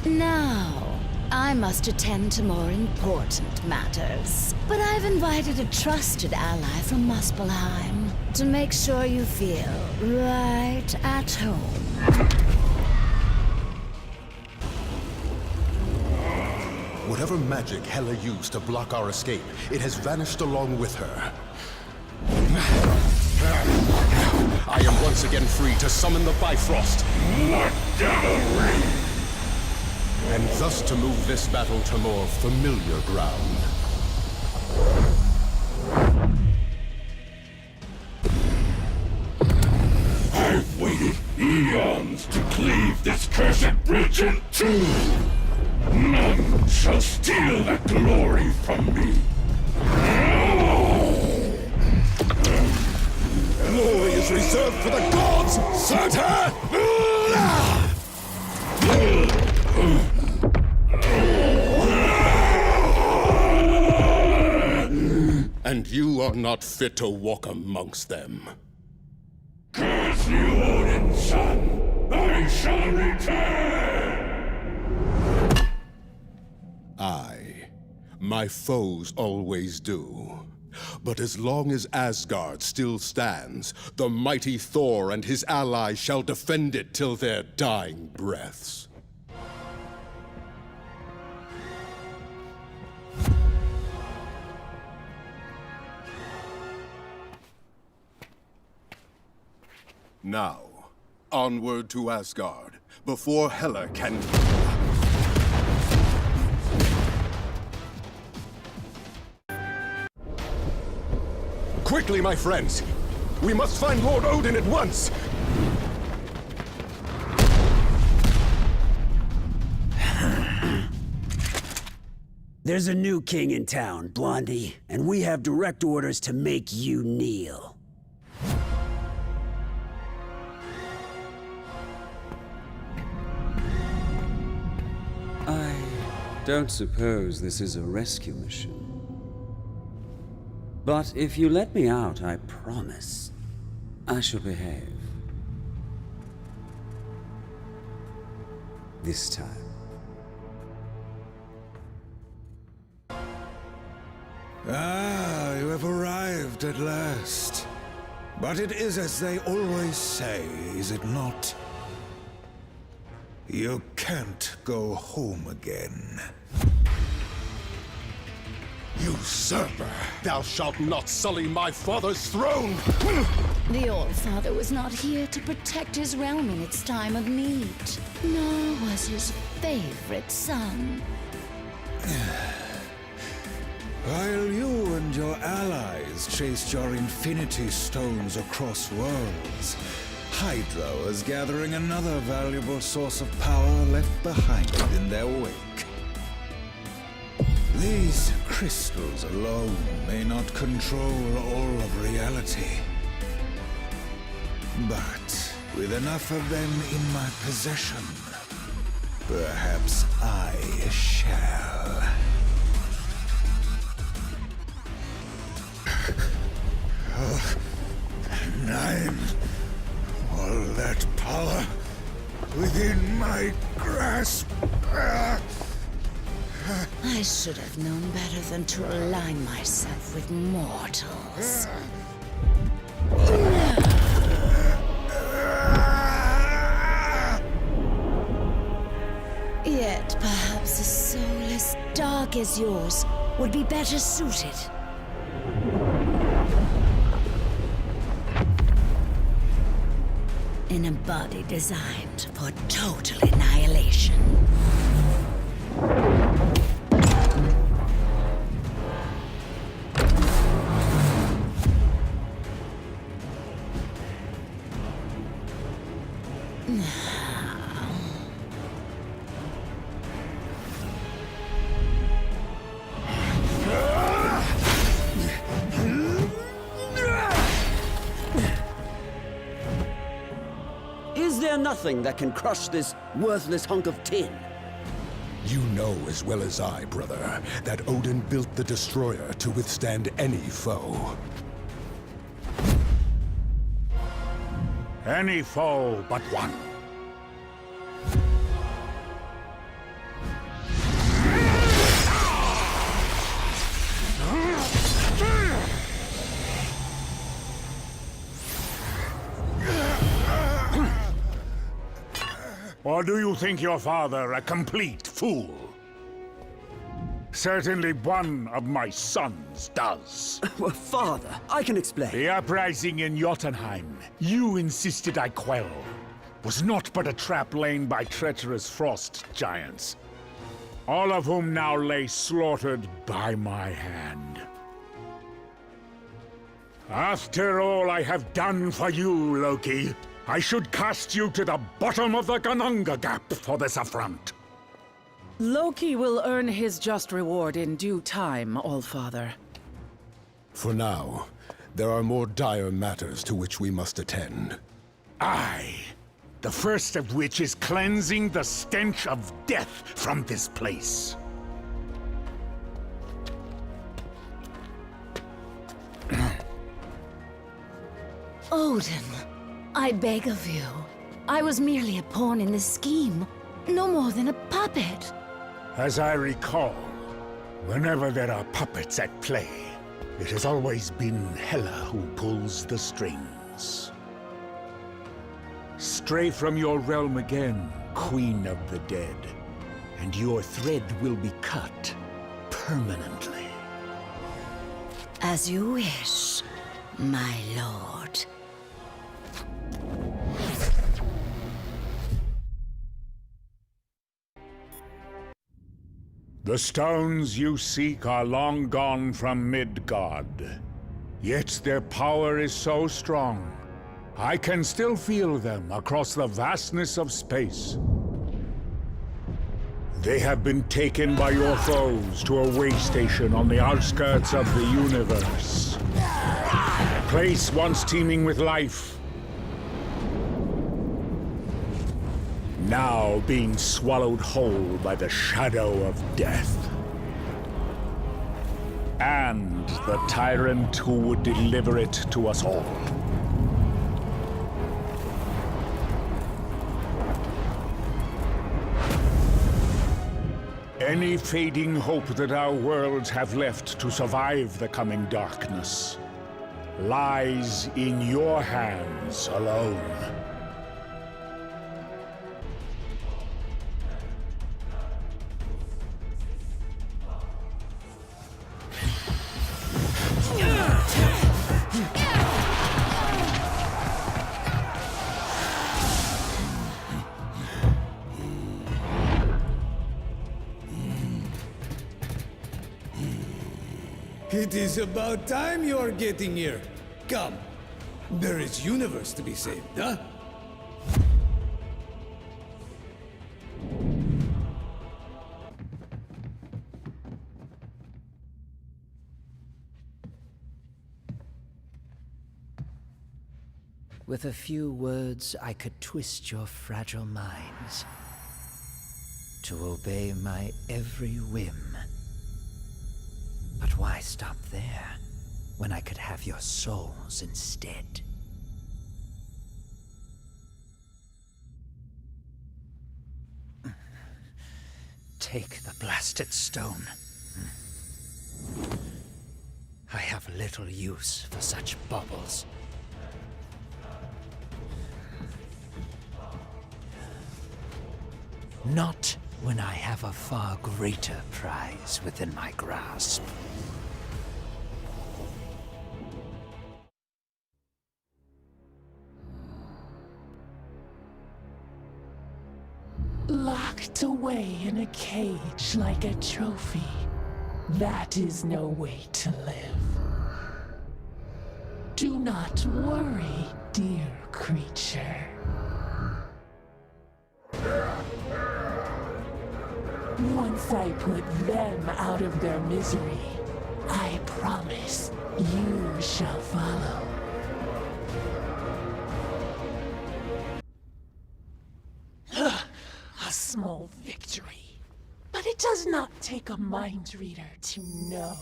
Now, I must attend to more important matters. But I've invited a trusted ally from Muspelheim to make sure you feel right at home. Whatever magic Hela used to block our escape, it has vanished along with her. I am once again free to summon the Bifrost. What devilry! And thus to move this battle to more familiar ground. I've waited eons to cleave this cursed bridge in two. None shall steal that glory from me. Glory is reserved for the gods! Santa! And you are not fit to walk amongst them. Curse you, Odin's son! I shall return! Aye, my foes always do. But as long as Asgard still stands, the mighty Thor and his allies shall defend it till their dying breaths. Now, onward to Asgard, before Hela can... Quickly, my friends! We must find Lord Odin at once! There's a new king in town, Blondie, and we have direct orders to make you kneel. I don't suppose this is a rescue mission. But if you let me out, I promise I shall behave. This time. Ah, you have arrived at last. But it is as they always say, is it not? You can't go home again. Usurper! Thou shalt not sully my father's throne! The All-Father was not here to protect his realm in its time of need, nor was his favorite son. While you and your allies chased your Infinity Stones across worlds, Hydra was gathering another valuable source of power left behind in their wake. These crystals alone may not control all of reality. But with enough of them in my possession, perhaps I shall. I'm all that power within my grasp. I should have known better than to align myself with mortals. Yet perhaps a soul as dark as yours would be better suited. In a body designed for total annihilation. nothing that can crush this worthless hunk of tin. You know as well as I, brother, that Odin built the Destroyer to withstand any foe. Any foe but one. Or do you think your father a complete fool? Certainly one of my sons does. Well, father, I can explain. The uprising in Jotunheim, you insisted I quell, was not but a trap laid by treacherous frost giants, all of whom now lay slaughtered by my hand. After all I have done for you, Loki, I should cast you to the bottom of the Gananga Gap for this affront. Loki will earn his just reward in due time, Allfather. For now, there are more dire matters to which we must attend. Aye. The first of which is cleansing the stench of death from this place. Odin, I beg of you. I was merely a pawn in this scheme. No more than a puppet. As I recall, whenever there are puppets at play, it has always been Hela who pulls the strings. Stray from your realm again, Queen of the Dead, and your thread will be cut permanently. As you wish, my lord. The stones you seek are long gone from Midgard. Yet their power is so strong, I can still feel them across the vastness of space. They have been taken by your foes to a way station on the outskirts of the universe. A place once teeming with life, now being swallowed whole by the shadow of death. And the tyrant who would deliver it to us all. Any fading hope that our worlds have left to survive the coming darkness lies in your hands alone. It is about time you're getting here. Come. There is universe to be saved, huh? With a few words, I could twist your fragile minds to obey my every whim. But why stop there, when I could have your souls instead? Take the blasted stone. I have little use for such baubles. Not when I have a far greater prize within my grasp. Locked away in a cage like a trophy. That is no way to live. Do not worry, dear creature. Once I put them out of their misery, I promise you shall follow. take a mind reader to know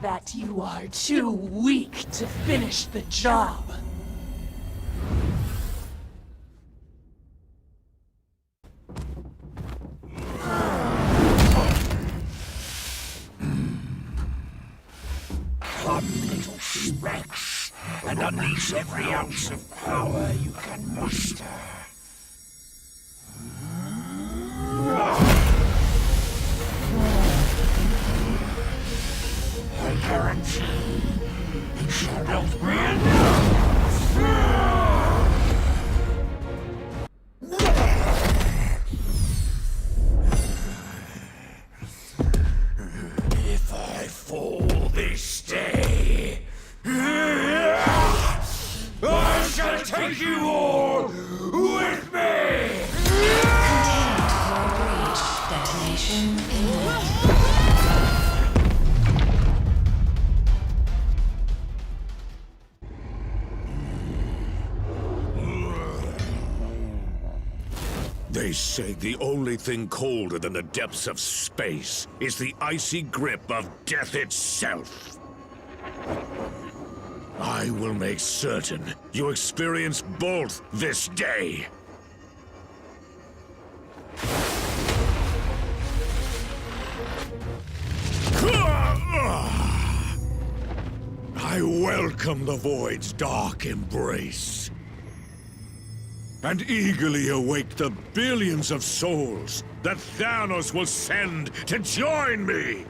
that you are too weak to finish the job. Come, little specks, and unleash every ounce of power you can muster. I guarantee it shall not be enough. If I fall this day, I shall take you all with me! Detonation imminent. They say the only thing colder than the depths of space is the icy grip of death itself. I will make certain you experience both this day. I welcome the Void's dark embrace, and eagerly await the billions of souls that Thanos will send to join me!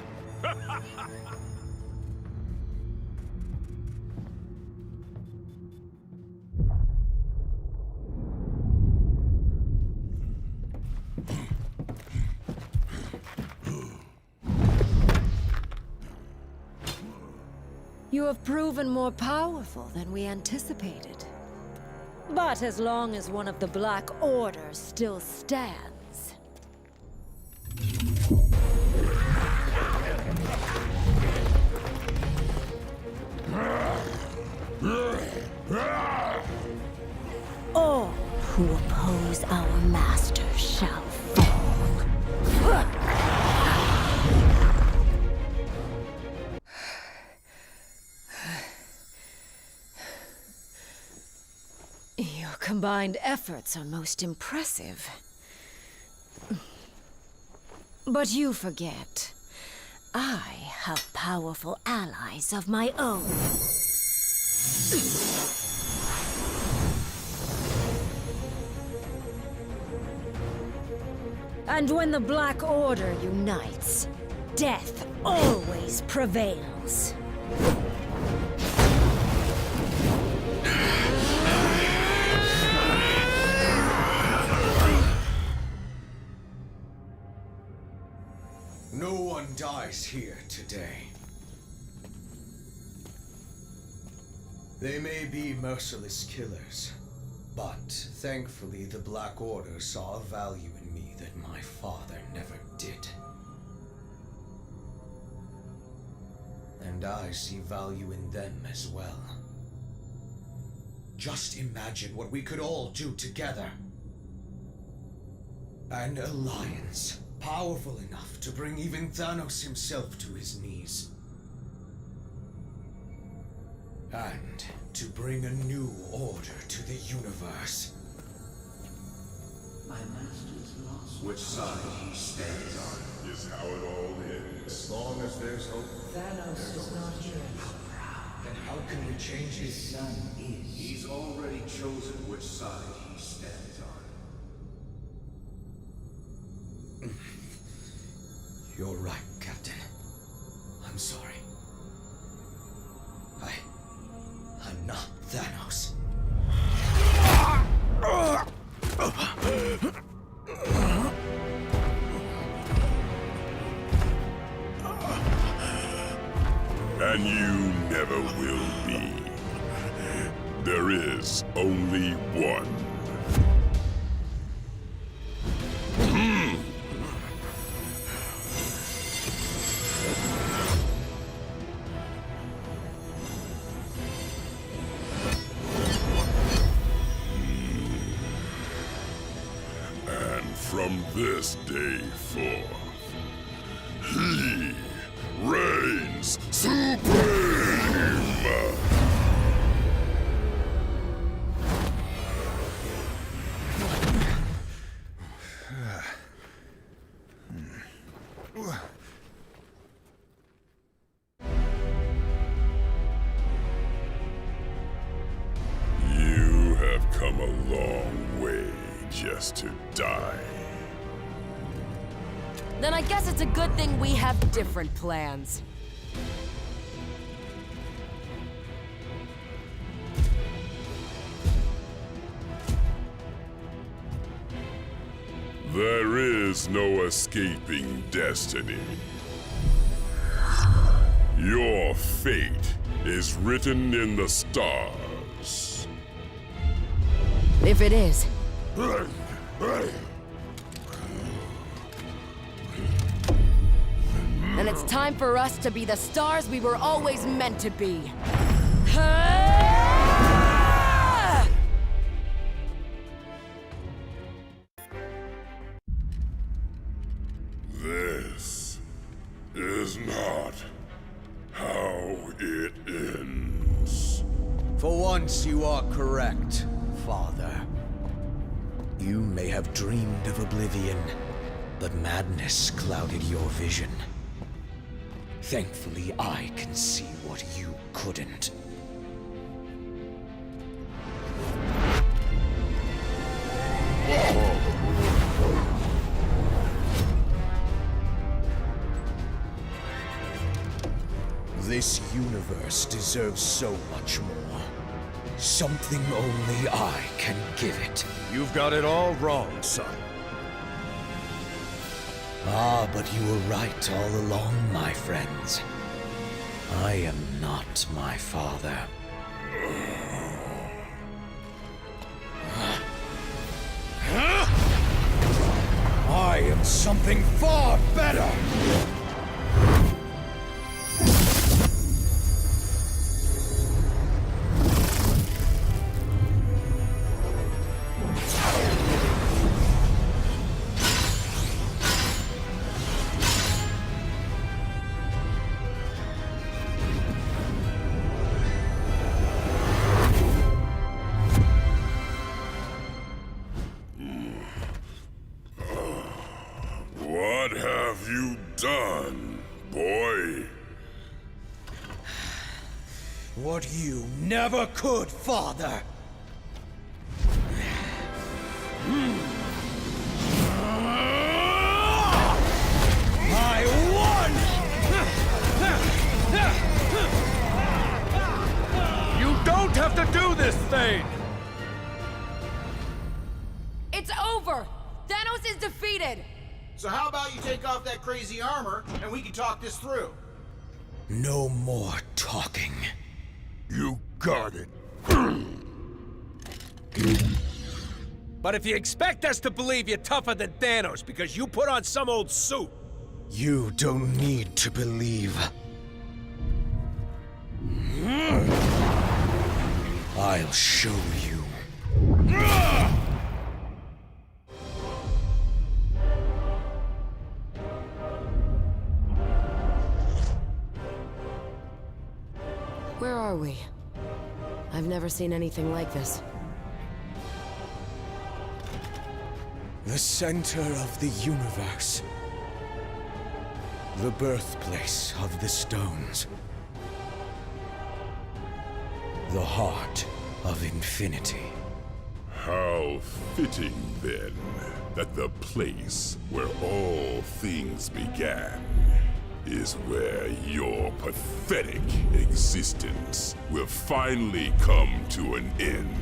You have proven more powerful than we anticipated. But as long as one of the Black Order still stands... All who oppose our master shall fall. Your combined efforts are most impressive. But you forget, I have powerful allies of my own. And when the Black Order unites, death always prevails. No one dies here today. They may be merciless killers, but thankfully the Black Order saw a value in me that my father never did. And I see value in them as well. Just imagine what we could all do together. An alliance powerful enough to bring even Thanos himself to his knees. And to bring a new order to the universe. My master's lost. Which side he stands on is how it all ends. As long as there's hope. Thanos is not here. Then how can we change His it? son is. He's already chosen which side he stands on. You're right, Captain. I'm sorry. I'm not Thanos. And you never will be. There is only one. this day forth, he reigns supreme! You have come a long way just to die. Then I guess it's a good thing we have different plans. There is no escaping destiny. Your fate is written in the stars. If it is. Then it's time for us to be the stars we were always meant to be. This is not how it ends. For once, you are correct, Father. You may have dreamed of oblivion, but madness clouded your vision. Thankfully, I can see what you couldn't. This universe deserves so much more. Something only I can give it. You've got it all wrong, son. Ah, but you were right all along, my friends. I am not my father. I am something far better! What have you done, boy? What you never could, Father! I won! You don't have to do this thing! It's over! Thanos is defeated! So how about you take off that crazy armor and we can talk this through? No more talking. You got it. But if you expect us to believe you're tougher than Thanos because you put on some old suit... You don't need to believe. I'll show you. Where are we? I've never seen anything like this. The center of the universe. The birthplace of the stones. The heart of infinity. How fitting, then, that the place where all things began is where your pathetic existence will finally come to an end.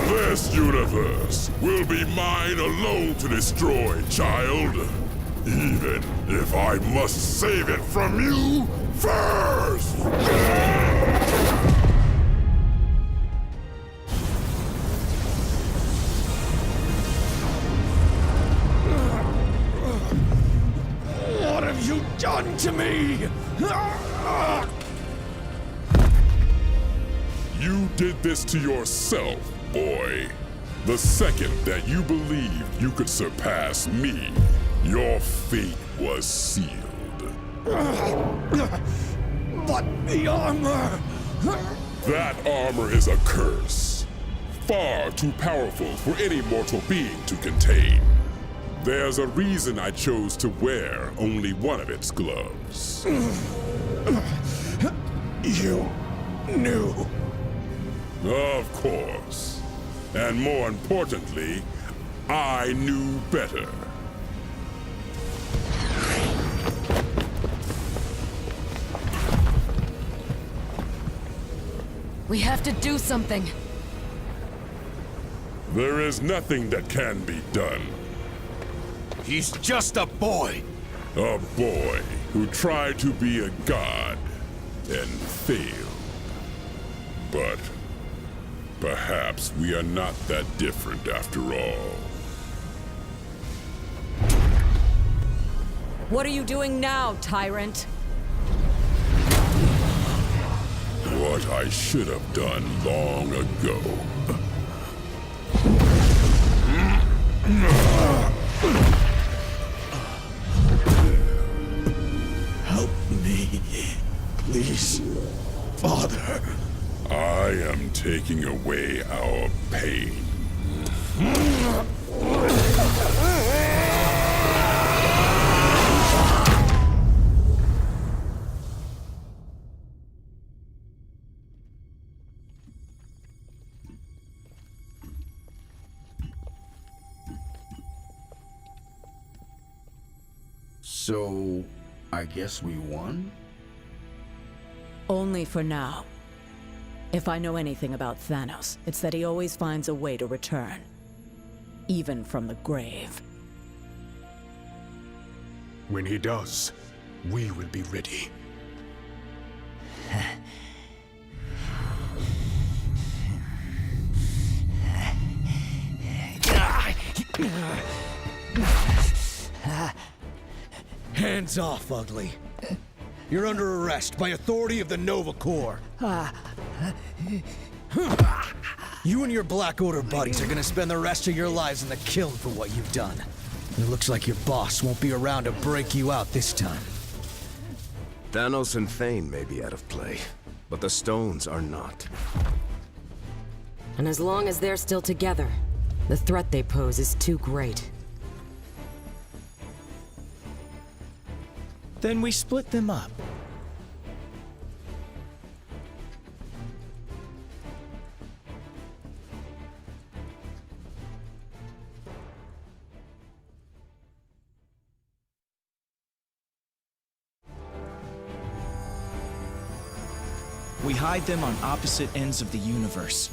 This universe will be mine alone to destroy, child. Even if I must save it from you first! What have you done to me! You did this to yourself, boy. The second that you believed you could surpass me, your fate was sealed. But the armor! That armor is a curse. Far too powerful for any mortal being to contain. There's a reason I chose to wear only one of its gloves. You knew. Of course. And more importantly, I knew better. We have to do something. There is nothing that can be done. He's just a boy. A boy who tried to be a god and failed. But perhaps we are not that different after all. What are you doing now, tyrant? What I should have done long ago. Help me, please, Father. I am taking away our pain. So, I guess we won? Only for now. If I know anything about Thanos, it's that he always finds a way to return. Even from the grave. When he does, we will be ready. Hands off, Ugly. You're under arrest by authority of the Nova Corps. You and your Black Order buddies are gonna spend the rest of your lives in the kiln for what you've done. It looks like your boss won't be around to break you out this time. Thanos and Thane may be out of play, but the stones are not. And as long as they're still together, the threat they pose is too great. Then we split them up. We hide them on opposite ends of the universe.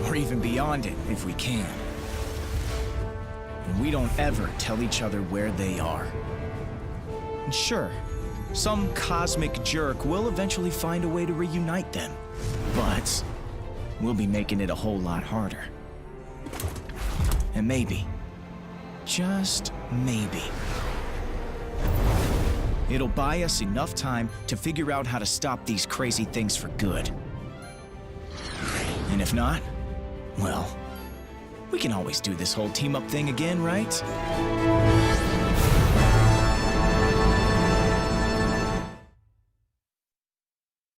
Or even beyond it, if we can. And we don't ever tell each other where they are. And sure, some cosmic jerk will eventually find a way to reunite them. But we'll be making it a whole lot harder. And maybe, just maybe, it'll buy us enough time to figure out how to stop these crazy things for good. And if not, well, we can always do this whole team-up thing again, right?